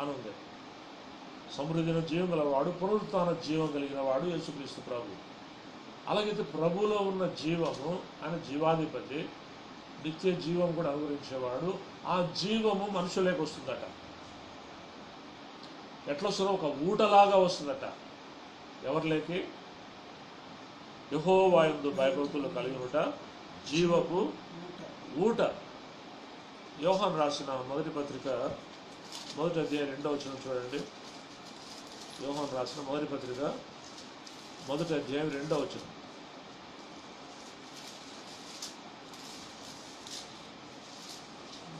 అని ఉంది. సమృద్ధిన జీవం గలవాడు, పునరుత్థాన జీవం కలిగిన వాడు యేసుక్రీస్తు ప్రభు. అలాగైతే ప్రభువులో ఉన్న జీవము, ఆయన జీవాధిపతి, నిత్య జీవం కూడా అనుగ్రహించేవాడు. ఆ జీవము మనుషులేకి వస్తుందట. ఎట్లా వస్తుందో ఒక ఊటలాగా వస్తుందట. ఎవరిలేకి? యెహోవా యందు భయభక్తులు కలిగినట జీవపు ఊట. యోహాను రాసిన మొదటి పత్రిక 1వ అధ్యాయం 2వ వచనం చూడండి. యోహాను రాసిన మొదటి పత్రిక 1వ అధ్యాయం 2వ వచనం.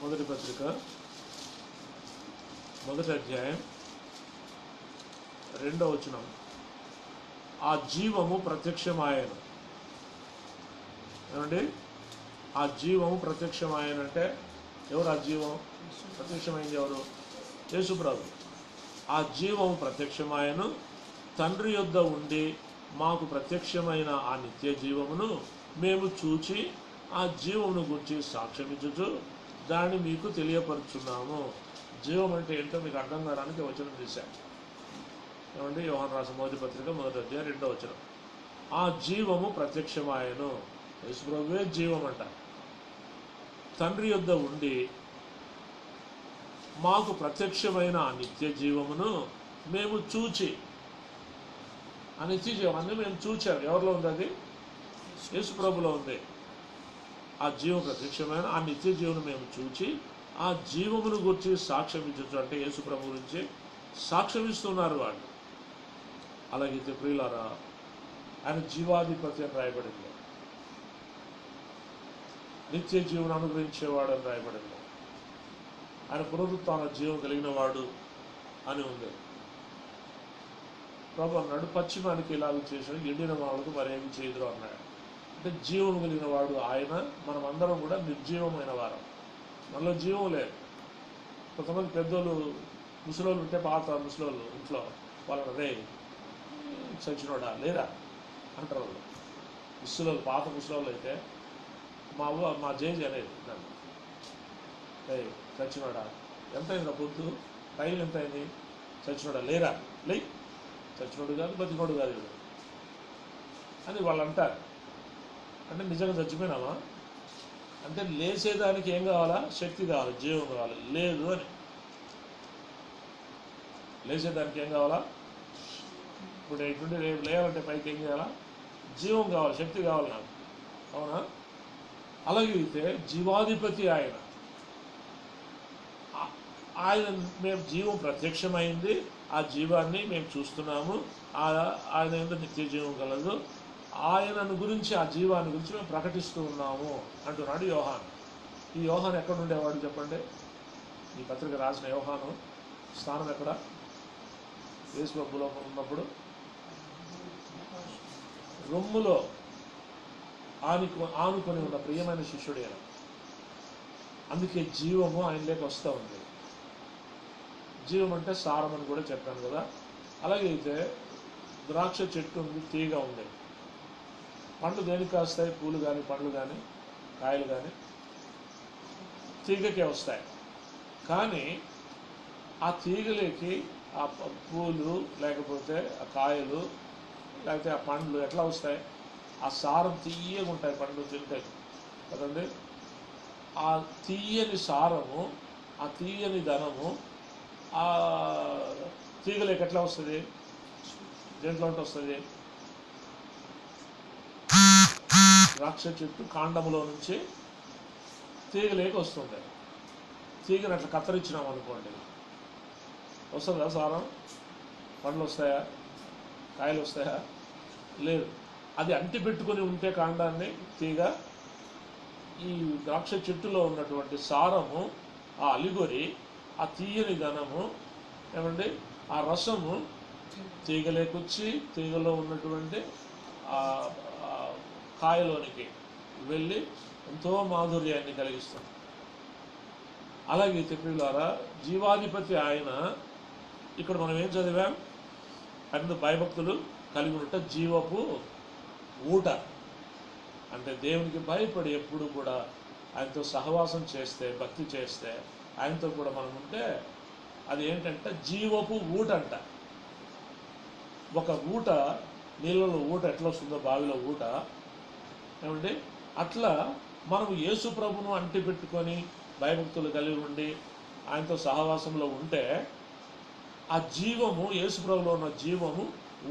మొదటి పత్రిక 1వ అధ్యాయం 2వ వచనం. ఆ జీవము ప్రత్యక్షమాయను. ఏమండి? ఆ జీవము ప్రత్యక్షమాయనంటే ఎవరు? ఆ జీవం ప్రత్యక్షమైంది ఎవరు? యేసు ప్రభు. ఆ జీవము ప్రత్యక్షమాయను, తండ్రి యొద్ద ఉండి మాకు ప్రత్యక్షమైన ఆ నిత్య జీవమును మేము చూచి ఆ జీవమును గురించి సాక్ష్యమిచ్చుచు దాన్ని మీకు తెలియపరుచున్నాము. జీవం అంటే ఏంటో మీకు అర్థం కావడానికి వచనం తీశాను. ఏమండి? యోహాను రాసిన మొదటి పత్రిక 1వ అధ్యాయం 2వ వచనం. ఆ జీవము ప్రత్యక్షమాయను. యేసు ప్రభువే జీవం అంట. తండ్రి యొద్ద ఉండి మాకు ప్రత్యక్షమైన ఆ నిత్య జీవమును మేము చూచి, ఆ నిత్య జీవాన్ని మేము చూచాము. ఎవరిలో ఉంది అది? యేసు ప్రభులో ఉంది. ఆ జీవం ప్రత్యక్షమైన ఆ నిత్య జీవను మేము చూచి ఆ జీవమును గురించి సాక్ష్యం ఇచ్చచ్చు. అంటే యేసు ప్రభు గురించి సాక్ష్యం ఇస్తున్నారు వాళ్ళు. అలాగైతే ప్రియులారా, ఆయన జీవాధిపతి అని రాయబడింది, నిత్య జీవనం అనుగ్రహించేవాడు అని రాయబడింది, ఆయన పునరుత్థాన జీవం కలిగిన వాడు అని ఉంది. ప్రభు అన్నాడు, పశ్చిమానికి ఇలాగ చేశాడు, ఎండిన వాళ్ళకు మరేమి చేయదురు అన్నాడు. అంటే జీవం కలిగిన వాడు ఆయన. మనం అందరం కూడా నిర్జీవమైన వారం, మనలో జీవం లేదు. కొంతమంది పెద్దోళ్ళు ముసలోళ్ళు ఉంటే, పాత ముసలోళ్ళు ఇంట్లో వాళ్ళని రే చచ్చినోడా లేరా అంటారు వాళ్ళు. ముసలోళ్ళు, పాత ముసలోళ్ళు అయితే మా జేజీ అనేది నన్ను, రే చచ్చినోడా, ఎంత అయింది పొద్దు, టైం ఎంత అయింది, చచ్చినోడా లేరా, లే చచ్చినోడు కాదు బతినోడు కాదు వీడు అని వాళ్ళు అంటారు. అంటే నిజంగా చచ్చిపోయినామా అంటే లేచేదానికి ఏం కావాలా? శక్తి కావాలి, జీవం కావాలి. లేదు అని. లేచేదానికి ఏం కావాలా? ఇప్పుడు ఇటువంటి రేపు లేవాలంటే పైకి ఏం చేయాలా? జీవం కావాలి, శక్తి కావాలి నాకు. అవునా? అలాగే అయితే జీవాధిపతి ఆయన. ఆయన మేము జీవం ప్రత్యక్షమైంది, ఆ జీవాన్ని మేము చూస్తున్నాము. ఆయన ఎందుకు నిత్య జీవం కలదు, ఆయనను గురించి, ఆ జీవాన్ని గురించి మేము ప్రకటిస్తూ ఉన్నాము అంటున్నాడు యోహాను. ఈ యోహాను ఎక్కడ ఉండేవాడు చెప్పండి? ఈ పత్రిక రాసిన యోహాను స్థానం ఎక్కడ? యేసు ప్రభులో ఉన్నప్పుడు రొమ్ములో ఆనుకొని ఉన్న ప్రియమైన శిష్యుడు ఆయన. అందుకే జీవము ఆయనలోకి వస్తూ ఉంది. జీవం అంటే సారం అని కూడా చెప్పాను కదా. అలాగే అయితే ద్రాక్ష చెట్టు ఉంది, తీగ ఉంది. పండ్లు దేనికి కాస్తాయి? పూలు కానీ, పండ్లు కానీ, కాయలు కానీ తీగకే వస్తాయి. కానీ ఆ తీగలేకి ఆ పూలు లేకపోతే ఆ కాయలు లేకపోతే ఆ పండ్లు ఎట్లా వస్తాయి? ఆ సారం తీయగా ఉంటాయి పండ్లు తింటాయి కదండి. ఆ తీయని సారము, ఆ తీయని ధనము ఆ తీగలేకి ఎట్లా వస్తుంది? దేంట్లో ఉంటే వస్తుంది? ద్రాక్ష చెట్టు కాండములో నుంచి తీగలేక వస్తుంది. తీగని అట్లా కత్తిరించినాం అనుకోండి, వస్తుందా సారం? పండ్లు వస్తాయా? కాయలు వస్తాయా? లేదు. అది అంటి పెట్టుకొని ఉంటే కాండాన్ని తీగ, ఈ ద్రాక్ష చెట్టులో ఉన్నటువంటి సారము, ఆ అలిగొరి, ఆ తీయని ధనము ఏమండి, ఆ రసము తీగలేకొచ్చి తీగలో ఉన్నటువంటి కాయలోనికి వెళ్ళి ఎంతో మాధుర్యాన్ని కలిగిస్తుంది. అలాగే ప్రియులారా, జీవాధిపతి ఆయన. ఇక్కడ మనం ఏం చదివాం? ఆయన భయభక్తులు కలిగి ఉంట జీవపు ఊట. అంటే దేవునికి భయపడి ఎప్పుడు కూడా ఆయనతో సహవాసం చేస్తే, భక్తి చేస్తే, ఆయనతో కూడా మనం ఉంటే అది ఏంటంటే జీవపు ఊట అంట. ఒక ఊట, నీళ్ళలో ఊట ఎట్లా వస్తుందో, బావిలో ఊట ఏమండి, అట్లా మనం యేసు ప్రభును అంటి పెట్టుకొని భయభక్తులు కలిగి ఉండి ఆయనతో సహవాసంలో ఉంటే ఆ జీవము, యేసు ప్రభులో ఉన్న జీవము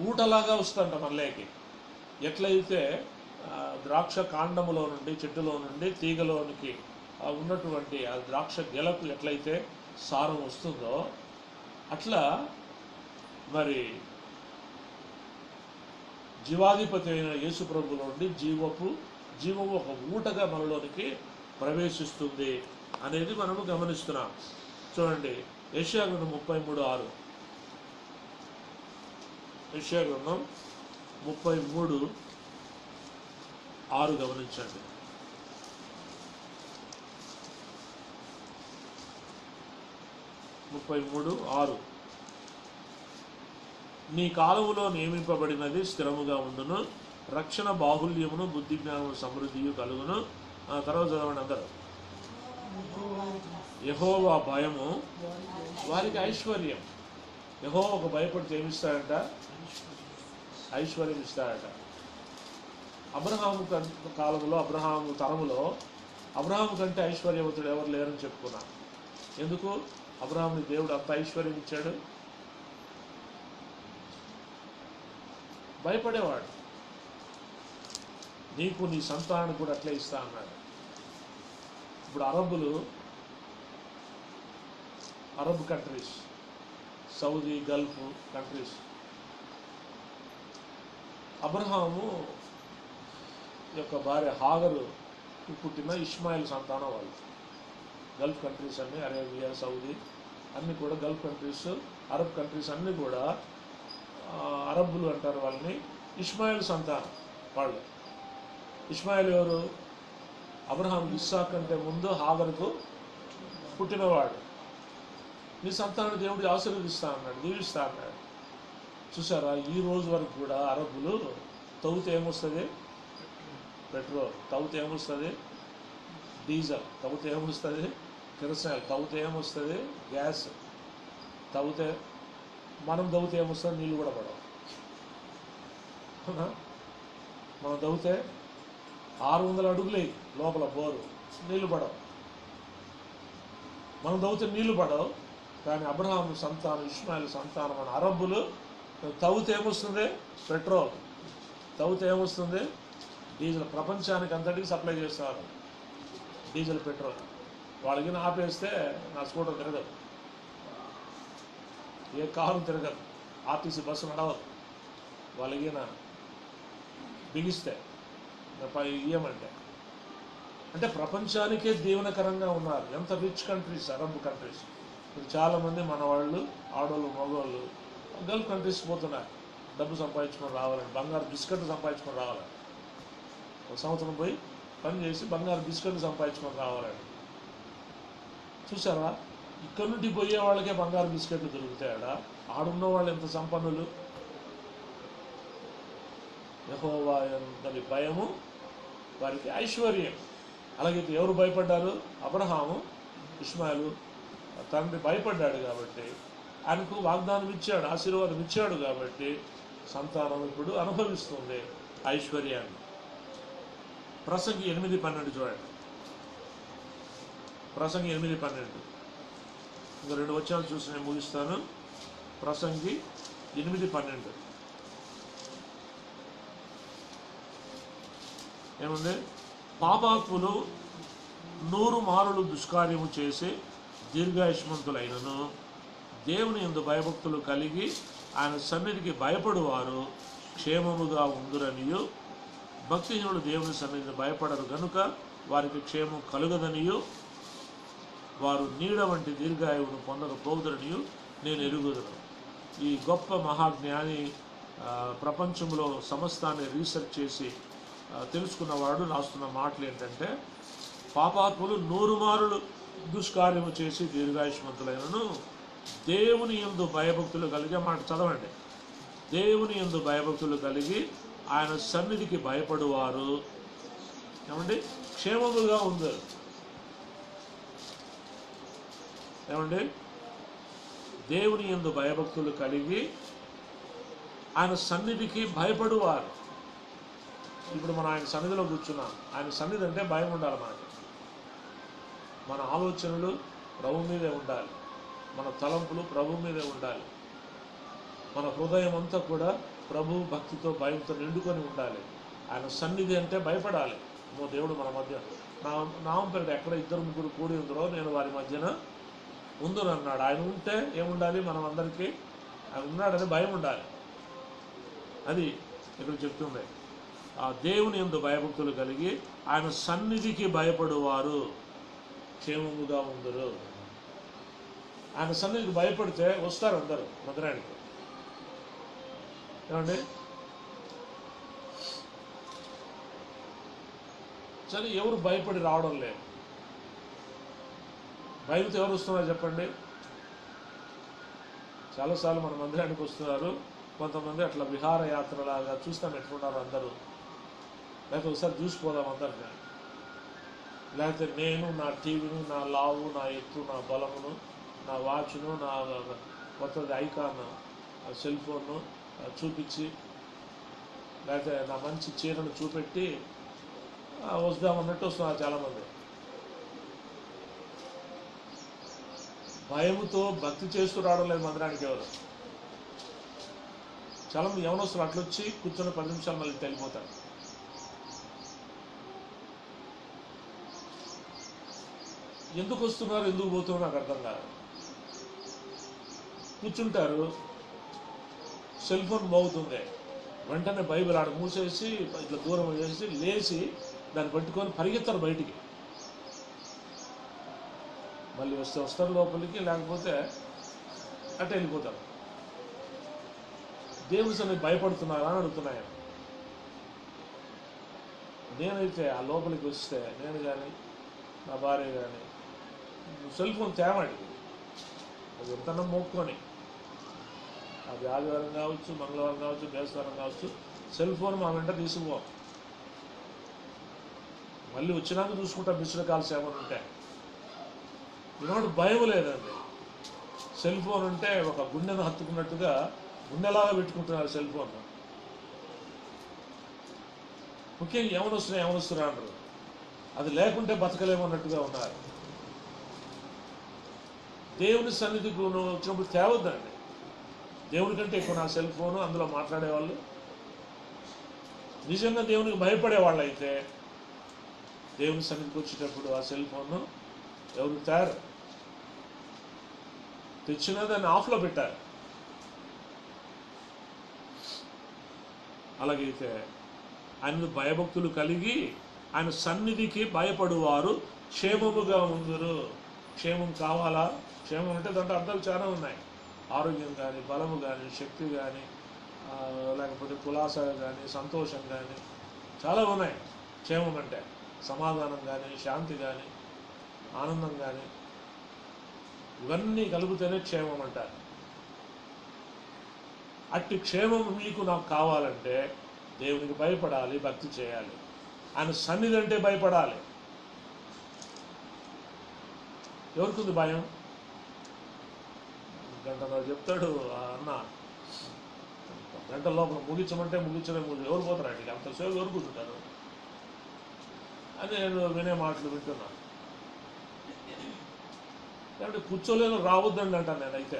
ఊటలాగా వస్తుందంట మనలోకి. ఎట్లయితే ద్రాక్ష కాండములో నుండి, చెట్టులో నుండి తీగలోనికి ఉన్నటువంటి ఆ ద్రాక్ష గెలకు ఎట్లయితే సారం వస్తుందో అట్లా మరి జీవాధిపతి అయిన యేసు ప్రభులో నుండి జీవము ఒక ఊటగా మనలోనికి ప్రవేశిస్తుంది అనేది మనము గమనిస్తున్నాం. చూడండి, యెషయా గ్రంథం 33:6. యెషయా గ్రంథం 33:6 గమనించండి. నీ కాలములో నియమింపబడినది స్థిరముగా ఉండును, రక్షణ బాహుల్యమును బుద్ధి జ్ఞానము సమృద్ధియు కలుగును. తర్వాత చదవండి అందరూ. యెహోవా భయము వారికి ఐశ్వర్యం. యెహోవాకు భయపడితే ఏమిస్తాడంట? ఐశ్వర్యం ఇస్తాడట. అబ్రహాము కాలంలో, అబ్రహాము తరములో అబ్రహాము కంటే ఐశ్వర్యవంతుడు ఎవరు లేరని చెప్పుకున్నాను. ఎందుకు? అబ్రహాముని దేవుడు అంత ఐశ్వర్యం ఇచ్చాడు. భయపడేవాడు. నీకు నీ సంతానాన్ని కూడా అట్లే ఇస్తా అన్నాడు. ఇప్పుడు Arab countries, Saudi, Gulf countries, Abraham యొక్క భార్య హాగరు పుట్టిన ఇష్మాయిల్ సంతానం వాళ్ళు. గల్ఫ్ కంట్రీస్ అన్నీ, అరేబియా, సౌదీ అన్నీ కూడా గల్ఫ్ కంట్రీస్, అరబ్ కంట్రీస్ అన్నీ కూడా అరబ్బులు అంటారు వాళ్ళని. ఇష్మాయిల్ సంతానం వాళ్ళు. ఇష్మాయిల్ ఎవరు? అబ్రహాం ఇస్సాక్ కంటే ముందు హాగరుకు పుట్టినవాడు. నీ సంతానాన్ని దేవుడు ఆశీర్వదిస్తా అన్నాడు, దీవిస్తా అన్నాడు. చూసారా, ఈ రోజు వరకు కూడా అరబ్బులు తవ్వుతే ఏమొస్తుంది? పెట్రోల్. తవ్వుతే ఏమొస్తుంది? డీజిల్. తవ్వుతే ఏమొస్తుంది? కిరసనాయిల్. తవ్వుతే ఏమొస్తుంది? గ్యాస్. తవ్వుతే మనం తవ్వుతే ఏమొస్తుంది? నీళ్ళు కూడా పడవు. మనం తవ్వుతే 600 అడుగులే లోపల బోరు, నీళ్లు పడవు. మనం తవ్వుతే నీళ్లు పడవు. కానీ అబ్రహాము సంతానం, ఇష్మాయిల్ సంతానం అని అరబ్బులు తవ్వుతే ఏమొస్తుంది? పెట్రోల్. తవ్వుతే ఏమొస్తుంది? డీజిల్. ప్రపంచానికి అంతటికి సప్లై చేస్తారు డీజిల్, పెట్రోల్. వాళ్ళకి ఆపేస్తే నా స్కూటర్ తిరగదు, ఏ కారు తిరగదు, ఆర్టీసీ బస్సు నడవదు. వాళ్ళకి బిగిస్తే ఇయ్యమంటే అంటే ప్రపంచానికే దీవెనకరంగా ఉన్నారు. ఎంత రిచ్ కంట్రీస్ అరబ్ కంట్రీస్. చాలామంది మన వాళ్ళు, ఆడవాళ్ళు, మగవాళ్ళు గల్ఫ్ కంట్రీస్ పోతున్నారు డబ్బు సంపాదించుకొని రావాలని, బంగారు బిస్కెట్లు సంపాదించుకొని రావాలని. ఒక సంవత్సరం పోయి పని చేసి బంగారు బిస్కెట్లు సంపాదించుకొని రావాలని. చూసారా, ఇక్కడ నుండి పోయే వాళ్ళకే బంగారు బిస్కెట్లు దొరుకుతాయడా? ఆడున్న వాళ్ళు ఎంత సంపన్నులు. యెహోవా యందలి భయము వారికి ఐశ్వర్యం. అలాగే ఎవరు భయపడ్డారు? అబ్రహాము, ఇష్మాయిలు తండ్రి భయపడ్డాడు కాబట్టి ఆయనకు వాగ్దానం ఇచ్చాడు, ఆశీర్వాదం ఇచ్చాడు కాబట్టి సంతానం ఇప్పుడు అనుభవిస్తుంది ఐశ్వర్యాన్ని. ప్రసంగి 8:12 చూడండి. ప్రసంగి 8:12. ఇంకా 2 వచనాలు చూసి నేను ముగిస్తాను. ప్రసంగి 8:12. ఏముంది? పాపాత్ములు 100 మారులు దుష్కార్యము చేసి దీర్ఘాయుష్మంతులైనను దేవుని యందు భయభక్తులు కలిగి ఆయన సన్నిధికి భయపడువారు క్షేమముగా ఉందురనియు, భక్తిహీనులు దేవుని సన్నిధిని భయపడరు గనుక వారికి క్షేమం కలుగదనియు, వారు నీడ వంటి దీర్ఘాయువును పొందకపోదురనియు నేను ఎరుగుదును. ఈ గొప్ప మహాజ్ఞాని ప్రపంచంలో సమస్తాన్ని రీసెర్చ్ చేసి తెలుసుకున్నవాడు రాస్తున్న మాటలు ఏంటంటే, పాపాత్ములు 100 మారులు దుష్కార్యము చేసి దీర్ఘాయుష్మంతులైనను దేవుని యందు భయభక్తులు కలిగే మాట చదవండి. దేవుని యందు భయభక్తులు కలిగి ఆయన సన్నిధికి భయపడువారు ఏమండి క్షేమముగా ఉందరు. ఏమండి? దేవుని యందు భయభక్తులు కలిగి ఆయన సన్నిధికి భయపడువారు. ఇప్పుడు మనం ఆయన సన్నిధిలో కూర్చున్నాం. ఆయన సన్నిధి అంటే భయం ఉండాలి మనకి. మన ఆలోచనలు ప్రభు మీదే ఉండాలి, మన తలంపులు ప్రభు మీదే ఉండాలి, మన హృదయం అంతా కూడా ప్రభు భక్తితో భయంతో నిండుకొని ఉండాలి. ఆయన సన్నిధి అంటే భయపడాలి. దేవుడు మన మధ్య నామం పేరిట ఎక్కడ 2-3 కూడి ఉందరో నేను వారి మధ్యన ఉందని అన్నాడు. ఆయన ఉంటే ఏముండాలి? మనం అందరికీ ఆయన ఉన్నాడని భయం ఉండాలి. అది ఇక్కడ చెప్తుంది. ఆ దేవుని యందు భయభక్తులు కలిగి ఆయన సన్నిధికి భయపడువారు క్షేమముగా ఉందరు. ఆయన సన్నిధికి భయపడితే వస్తారు అందరూ మందిరానికి. ఏమండి? సరే, ఎవరు భయపడి రావడం లేదు. భయంతో ఎవరు వస్తున్నారు చెప్పండి? చాలాసార్లు మన మందిరానికి వస్తున్నారు కొంతమంది, అట్లా విహారయాత్రలాగా చూస్తాం ఎట్లున్నారు అందరూ, లేకపోతే ఒకసారి చూసిపోదాం అందరినీ, లేకపోతే నేను నా టీవీని, నా లావు, నా ఎత్తు, నా బలమును, నా వాచ్ను, నా కొత్తది ఐకాన్ సెల్ ఫోన్ను చూపించి, లేకపోతే నా మంచి చీరను చూపెట్టి వద్దామన్నట్టు వస్తున్నారు చాలామంది. భయముతో భక్తి చేస్తూ రావడం లేదు మందిరానికి ఎవరు. చాలామంది యవనస్తులు అట్లొచ్చి కూర్చొని 10 నిమిషాలు మళ్ళీ వెళ్ళిపోతారు. ఎందుకు వస్తున్నారు, ఎందుకు పోతున్నారు నాకు అర్థం కాదు. కూర్చుంటారు, సెల్ ఫోన్ మోగుతుంది, వెంటనే బైబిల్ ఆడ మూసేసి ఇట్లా దూరం చేసి లేచి దాన్ని పట్టుకొని పరిగెత్తారు బయటికి. మళ్ళీ వస్తారు లోపలికి, లేకపోతే అట్ట వెళ్ళిపోతారు. దేవుని సన్నిధికి భయపడుతున్నారా అని అడుగుతున్నాయి. నేనైతే ఆ లోపలికి వస్తే నేను కానీ నా భార్య కానీ సెల్ ఫోన్ తేమండి, అది ఎంతన్నా మోక్కొని, అది ఆదివారం కావచ్చు, మంగళవారం కావచ్చు, బేస్తవారం కావచ్చు, సెల్ ఫోన్ మా వెంట తీసుకుపోం. మళ్ళీ వచ్చినాక చూసుకుంటా మిస్డ్ కాల్స్ ఏమైనా ఉంటే. ఈనాడు భయం లేదండి. సెల్ ఫోన్ ఉంటే ఒక గుండెను హత్తుకున్నట్టుగా గుండెలాగా పెట్టుకుంటున్నారు సెల్ ఫోన్. ముఖ్యంగా ఏమనొస్తున్నా అంటారు, అది లేకుంటే బతకలేమన్నట్టుగా ఉన్నారు. దేవుని సన్నిధికి వచ్చినప్పుడు తేవద్దండి. దేవుని కంటే ఎక్కువ నా సెల్ ఫోను, అందులో మాట్లాడేవాళ్ళు. నిజంగా దేవునికి భయపడేవాళ్ళు అయితే దేవుని సన్నిధికి వచ్చేటప్పుడు ఆ సెల్ ఫోన్ను ఎవరు తయారు తెచ్చినా దాన్ని ఆఫ్లో పెట్టారు. అలాగైతే ఆయన భయభక్తులు కలిగి ఆయన సన్నిధికి భయపడువారు క్షేమముగా ఉందురు. క్షేమం కావాలా? క్షేమం అంటే దాంట్లో అర్థాలు చాలా ఉన్నాయి. ఆరోగ్యం కానీ, బలము కానీ, శక్తి కానీ, లేకపోతే కులాస కానీ, సంతోషం కానీ చాలా ఉన్నాయి. క్షేమం అంటే సమాధానం కానీ, శాంతి కానీ, ఆనందం కానీ, ఇవన్నీ కలిపితేనే క్షేమం అంటారు. అట్టి క్షేమం మీకు నాకు కావాలంటే దేవునికి భయపడాలి, భక్తి చేయాలి. ఆయన సన్నిధి అంటే భయపడాలి. ఎవరికి ఉంది భయం? గంటన్నర చెప్తాడు అన్న, గంట లోపల ముగించమంటే ముగించడం ఎవరు పోతారండి? అంతసేపు ఎవరు కూర్చుంటారు అని నేను వినే మాటలు వింటున్నాను. కాబట్టి కూర్చోలేను రావద్దండి అంటాను నేనైతే.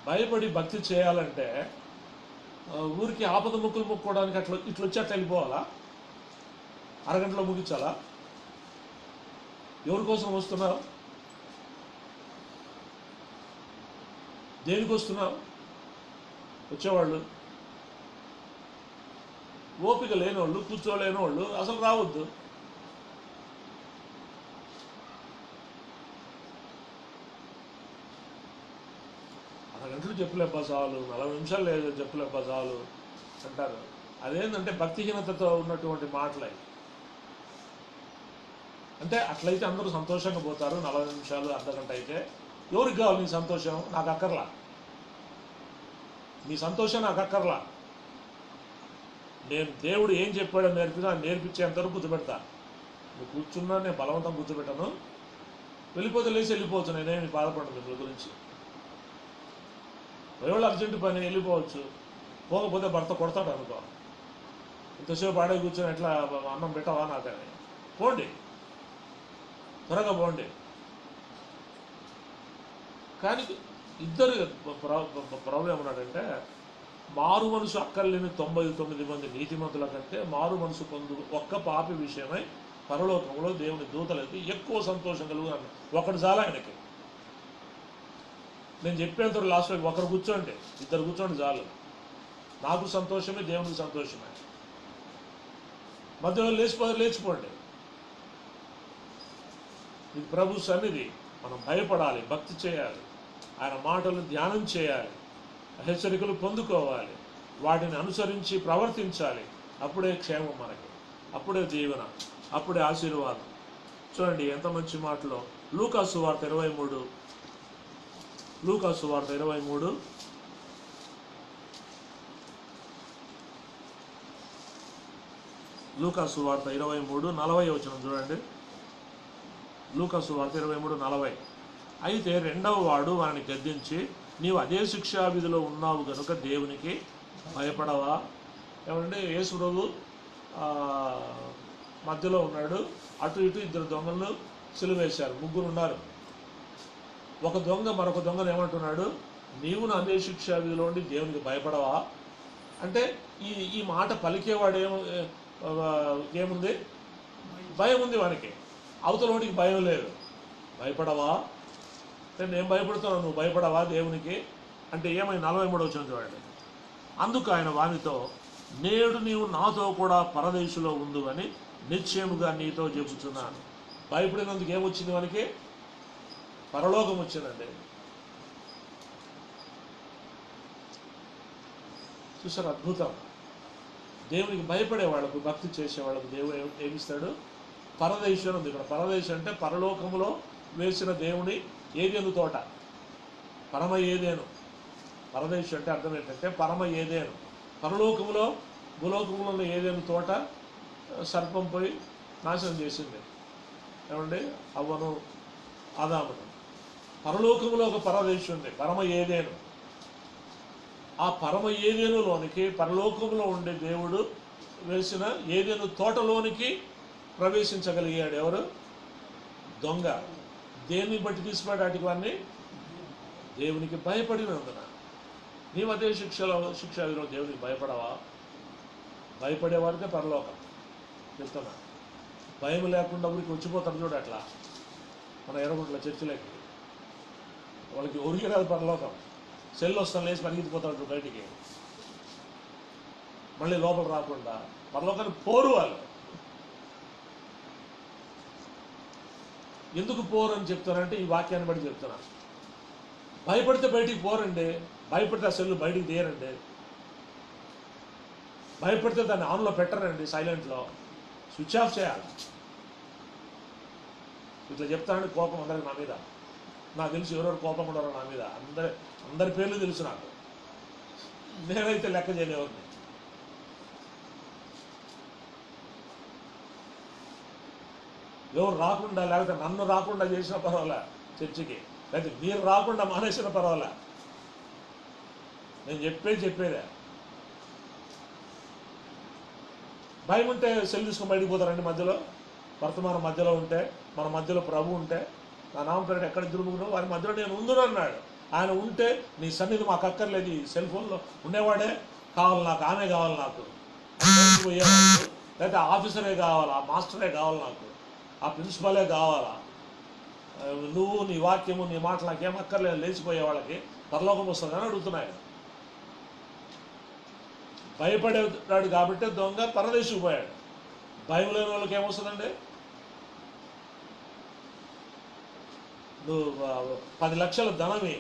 భయపడి భక్తి చేయాలంటే ఊరికి ఆపద ముక్కులు మొక్కుకోవడానికి అట్లా ఇట్లా వచ్చి అట్లా వెళ్ళిపోవాలా? అరగంటలో ముగించాలా? ఎవరి కోసం వస్తున్నావు? దేనికి వస్తున్నావు? వచ్చేవాళ్ళు ఓపిక లేనివాళ్ళు, కూర్చోలేని వాళ్ళు అసలు రావద్దు. అరగంటలు చెప్పులేప్ప చాలు, 40 నిమిషాలు లేదు చెప్పులేప్ప చాలు అంటారు. అదేంటంటే భక్తిహీనతతో ఉన్నటువంటి మాటలే. అంటే అట్లయితే అందరూ సంతోషంగా పోతారు. 40 నిమిషాలు, అర్ధగంట అయితే ఎవరికి కావాలి నీ సంతోషం? నాకు అక్కర్లా. నీ సంతోషం నాకు అక్కర్లా. నేను దేవుడు ఏం చెప్పాడో నేర్పించేంతవరకు గుర్తుపెడతా. నువ్వు కూర్చున్నా నేను బలవంతం గుర్తుపెట్టాను. వెళ్ళిపోతే లేచి వెళ్ళిపోవచ్చు, నేనేమి బాధపడను మీ గురించి. ఎవరు అర్జెంటు పని వెళ్ళిపోవచ్చు, పోకపోతే భర్త కొడతాడు అనుకో. ఇంతసేపు ఆడే కూర్చొని ఎట్లా అన్నం పెట్టవా నాకని. పోండి, త్వరగా పోండి. కానీ ఇద్దరు ప్రాబ్లం ఏమన్నాడంటే, మారు మనసు అక్కర్లేని 99 మంది నీతిమంతుల కంటే మారు మనసు పొందు ఒక్క పాపి విషయమై పరలోకంలో దేవుని దూతలైతే ఎక్కువ సంతోషం కలుగుతాను. ఒకటి చాలా ఆయనకి. నేను చెప్పేంత లాస్ట్లో ఒకరు కూర్చోండి, ఇద్దరు కూర్చోండి చాలు. నాకు సంతోషమే, దేవునికి సంతోషమే. మధ్యలో లేచిపోండి. ఇది ప్రభు సన్నిధి. మనం భయపడాలి, భక్తి చేయాలి, ఆయన మాటలు ధ్యానం చేయాలి, హెచ్చరికలు పొందుకోవాలి, వాటిని అనుసరించి ప్రవర్తించాలి. అప్పుడే క్షేమం మనకి, అప్పుడే జీవన, అప్పుడే ఆశీర్వాదం. చూడండి ఎంత మంచి మాటలో. లూకాసు సువార్త 23, లూకాసు సువార్త 23 లూకాసు సువార్త 23:40 వచనం చూడండి. లూకాసు సువార్త 23:40. అయితే రెండవ వాడు వారిని గద్దించి, నీవు అదే శిక్షా విధిలో ఉన్నావు కనుక దేవునికి భయపడవా? ఏమంటే యేసు ప్రభు మధ్యలో ఉన్నాడు, అటు ఇటు ఇద్దరు దొంగలను సిలువేశారు, ముగ్గురు ఉన్నారు. ఒక దొంగ మరొక దొంగను ఏమంటున్నాడు, నీవు నా అదే శిక్షా విధిలో ఉండి దేవునికి భయపడవా అంటే ఈ మాట పలికేవాడు ఏముంది? భయం ఉంది వానికి. అవతల వాడికి భయం లేదు. భయపడవా అంటే నేను భయపడుతున్నాను, నువ్వు భయపడవా దేవునికి అంటే ఏమై 43 వచనం చూడండి. అందుకు ఆయన వానితో, నేడు నీవు నాతో కూడా పరదేశులో ఉండు అని నిశ్చయముగా నీతో చెబుతున్నాను. భయపడినందుకు ఏమొచ్చింది మనకి? పరలోకం వచ్చిందండి. చూసారు అద్భుతం. దేవునికి భయపడే వాళ్ళకు, భక్తి చేసే వాళ్ళకు దేవుడు ఏమిస్తాడు? పరదేశం ఉంది ఇక్కడ. పరదేశం అంటే పరలోకములో వేసిన దేవుని ఏదేను తోట, పరమ ఏదేను. పరదేశం అంటే అర్థం ఏంటంటే పరమ ఏదేను. పరలోకములో భూలోకములో ఏదేను తోట సర్పం పోయి నాశనం చేసింది. ఏమండి? అవ్వను, ఆదామును. పరలోకములో ఒక పరదేశం ఉంది, పరమ ఏదేను. ఆ పరమ ఏదేనులోనికి, పరలోకంలో ఉండే దేవుడు వేసిన ఏదేను తోటలోనికి ప్రవేశించగలిగాడు ఎవరు? దొంగ. దేన్ని బట్టి తీసిపడాటికి వాడిని? దేవునికి భయపడినందున. నీవు అదే శిక్షలో దేవునికి భయపడవా? భయపడేవాడికే పరలోకం చెప్తున్నా. భయం లేకుండా ఊరికి వచ్చిపోతారు చూడు అట్లా మన ఎర్రగుంట్ల చర్చిలోకి. వాళ్ళకి ఊరికి రాదు పరలోకం. సెల్ వస్తాను లేచి పరిగెత్తిపోతాడు బయటికి, మళ్ళీ లోపల రాకుండా. పరలోకాన్ని పోరు వాళ్ళు. ఎందుకు పోరు అని చెప్తానంటే ఈ వాక్యాన్ని బట్టి చెప్తున్నా. భయపడితే బయటికి పోరండి. భయపడితే ఆ సెల్లు బయటికి తీయరండి. భయపడితే దాన్ని ఆన్లో పెట్టరండి, సైలెంట్లో స్విచ్ ఆఫ్ చేయాలి. ఇట్లా చెప్తానండి కోపం అందరికి నా మీద. నాకు తెలుసు ఎవరెవరు కోపం ఉన్నారో నా మీద. అందరి పేర్లు తెలుసు నాకు. నేనైతే లెక్క చేయలేవని. ఎవరు రాకుండా, లేకపోతే నన్ను రాకుండా చేసినా పర్వాలే చర్చికి, లేకపోతే మీరు రాకుండా మానేసిన పర్వాలే. నేను చెప్పేదే. భయం ఉంటే సెల్ తీసుకొని బయటికి పోతారండి. మధ్యలో వర్తమానం మధ్యలో ఉంటే, మన మధ్యలో ప్రభు ఉంటే, నా నామ పేరు ఎక్కడ తిరుగుతున్నావు వారి మధ్యలో నేను ఉందును అన్నాడు. ఆయన ఉంటే నీ సన్నిధి మాకు అక్కర్లేదు. ఈ సెల్ ఫోన్లో ఉండేవాడే కావాలి నాకు, ఆమె కావాలి నాకు అని పోయేవాళ్ళు, లేకపోతే ఆఫీసరే కావాలా, ఆ మాస్టరే కావాలి నాకు, ఆ ప్రిన్సిపలే కావాలా, నువ్వు నీ వాక్యము నీ మాటలు నాకేమక్కర్లేదు లేచిపోయే వాళ్ళకి పరలోకం వస్తుందని అడుగుతున్నాయి. భయపడేవాడు కాబట్టి దొంగ పరదేశికి పోయాడు. భయం లేని వాళ్ళకి ఏమొస్తుందండి? నువ్వు 10 లక్షల ధనమి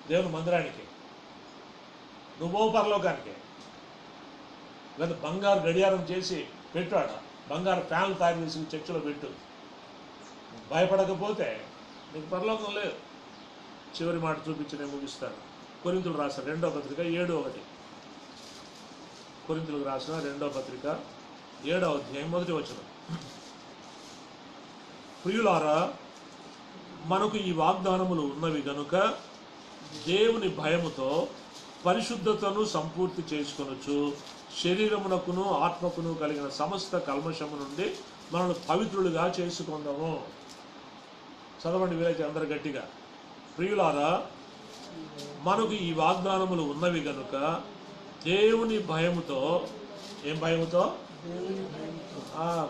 దేవుని మందిరానికి, నువ్వు పరలోకానికి. లేదా బంగారు గడియారం చేసి పెట్టాడ, బంగారు ఫ్యాన్లు తయారు చేసి చర్చిలో పెట్టు. భయపడకపోతే నీకు పరలోకం లేదు. చివరి మాట చూపించి నేను ముగిస్తాను. కొరింథీయులకు రాసిన 2వ పత్రిక 7:1. కొరింథీయులకు రాసిన 2వ పత్రిక 7వ అధ్యాయం 1వ వచనం. ప్రియులారా, మనకు ఈ వాగ్దానములు ఉన్నవి గనుక దేవుని భయముతో పరిశుద్ధతను సంపూర్తి చేసుకొనొచ్చు శరీరమునకును ఆత్మకును కలిగిన సమస్త కల్మషము నుండి మనల్ని పవిత్రులుగా చేసుకుందాము. చదవండి వీలైతే అందరు గట్టిగా. ప్రియులారా, మనకు ఈ వాగ్దానములు ఉన్నవి గనుక దేవుని భయముతో, ఏం భయముతో?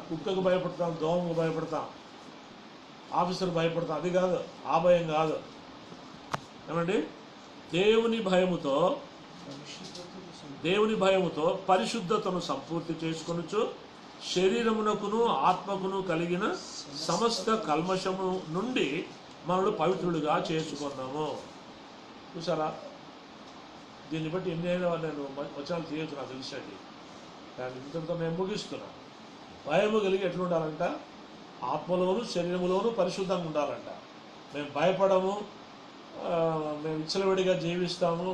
కుక్కకు భయపడతాం, దోమకు భయపడతాం, ఆఫీసర్ భయపడతాం, అది కాదు, ఆ భయం కాదు. ఏమండి? దేవుని భయముతో పరిశుద్ధతను సంపూర్తి చేసుకొనుచు శరీరమునకును ఆత్మకును కలిగిన సమస్త కల్మషము నుండి మనల్ని పవిత్రులుగా చేసుకున్నాము. చూసారా? దీన్ని బట్టి ఎన్నైనా నేను వచనాలు తీయచ్చు, నాకు తెలిసినట్టు. కానీ ఇంతటితో నేను ముగిస్తున్నాను. భయము కలిగి ఎట్లా ఉండాలంట? ఆత్మలోను శరీరములోను పరిశుద్ధంగా ఉండాలంట. మేము భయపడము, మేము విచ్చలవిడిగా జీవిస్తాము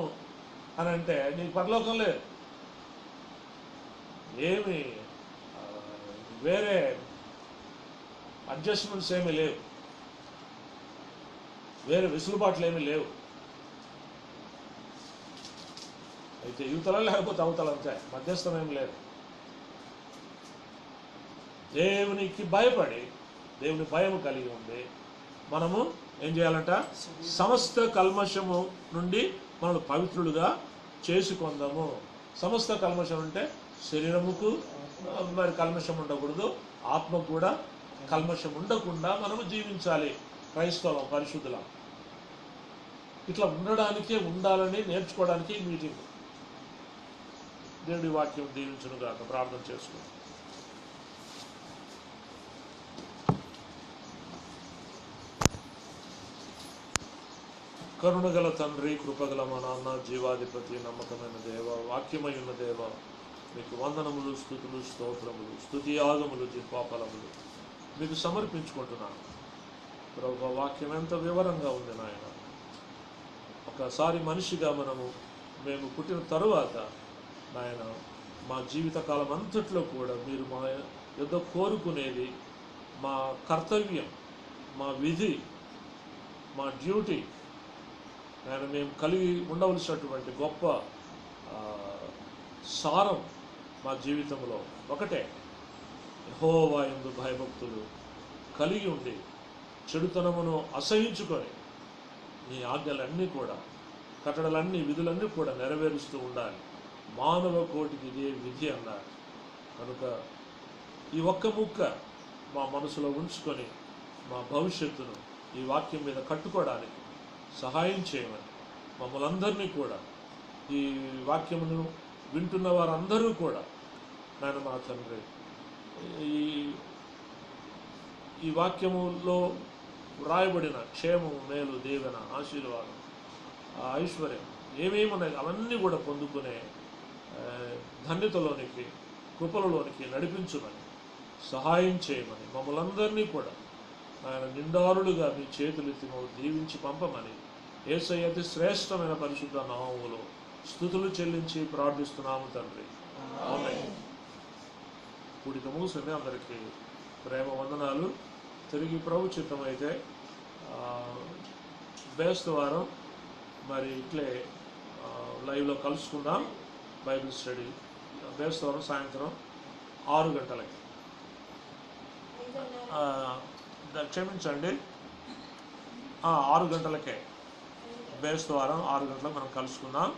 అని అంటే నీకు పరలోకం లేదు. ఏమి వేరే అడ్జస్ట్మెంట్స్ ఏమీ లేవు, వేరే వెసులుబాట్లు ఏమీ లేవు. అయితే యువతల లేకపోతే అవతలంతే, మధ్యస్థం ఏమి లేదు. దేవునికి భయపడి, దేవుని భయం కలిగి ఉంది మనము ఏం చేయాలంట? సమస్త కల్మషము నుండి మనం పవిత్రులుగా చేసుకుందాము. సమస్త కల్మషం అంటే శరీరముకు మరి కల్మషం ఉండకూడదు, ఆత్మకు కూడా కల్మషం ఉండకుండా మనము జీవించాలి. క్రైస్తవం పరిశుద్ధులం. ఇట్లా ఉండడానికే, ఉండాలని నేర్చుకోవడానికి మీటింగ్. దేవుడి వాక్యం దీవించును గాక. ప్రార్థన చేసుకుంటాం. కరుణగల తండ్రి, కృపగల మా నాన్న, జీవాధిపతి, నమ్మకమైన దేవ, వాక్యమై ఉన్న దేవ, మీకు వందనములు, స్తుతులు, స్తోత్రములు, స్తుతియాగములు, జిహ్వాఫలములు మీకు సమర్పించుకుంటున్నాను. ప్రభు, వాక్యం ఎంత వివరంగా ఉంది నాయన. ఒకసారి మనిషిగా మేము పుట్టిన తరువాత నాయన, మా జీవితకాలం అంతట్లో కూడా మీరు మా యొద్ద కోరుకునేది, మా కర్తవ్యం, మా విధి, మా డ్యూటీ ఆయన మేము కలిగి ఉండవలసినటువంటి గొప్ప సారం మా జీవితంలో ఒకటే, యెహోవా యందు భయభక్తులు కలిగి ఉండి చెడుతనమును అసహించుకొని నీ ఆజ్ఞలన్నీ కూడా, కట్టడలన్నీ, విధులన్నీ కూడా నెరవేరుస్తూ ఉండాలి. మానవ కోటికి ఇదే విధి అన్నారు. కనుక ఈ ఒక్క ముక్క మా మనసులో ఉంచుకొని మా భవిష్యత్తును ఈ వాక్యం మీద కట్టుకోవడానికి సహాయం చేయమని, మమ్మల్ని అందరినీ కూడా, ఈ వాక్యమును వింటున్న వారందరూ కూడా నాయన మా తండ్రి, ఈ వాక్యములో వ్రాయబడిన క్షేమము, మేలు, దీవెన, ఆశీర్వాదం, ఐశ్వర్యం ఏమేమి ఉన్నాయి అవన్నీ కూడా పొందుకునే ధన్యతలోనికి, కృపలలోనికి నడిపించుమని, సహాయం చేయమని, మమ్మల్ని అందరినీ కూడా ఆయన నిండారులుగా మీ చేతులెత్తి దీవించి పంపమని యేసయ్య అతి శ్రేష్టమైన పరిశుద్ధ నామములో స్తుతులు చెల్లించి ప్రార్థిస్తున్నాము తండ్రి. ఆమేన్. కూడిక ముగిసింది. అందరికీ ప్రేమ వందనాలు. తిరిగి ప్రభు చిత్తమైతే బేస్తవారం మరి ఇట్లే లైవ్లో కలుసుకుందాం. బైబిల్ స్టడీ బేస్తవారం సాయంత్రం 6 గంటలకి. క్షమించండి, 6 గంటలకే, బేస్తవారం 6 గంటలకు మనం కలుసుకుందాం.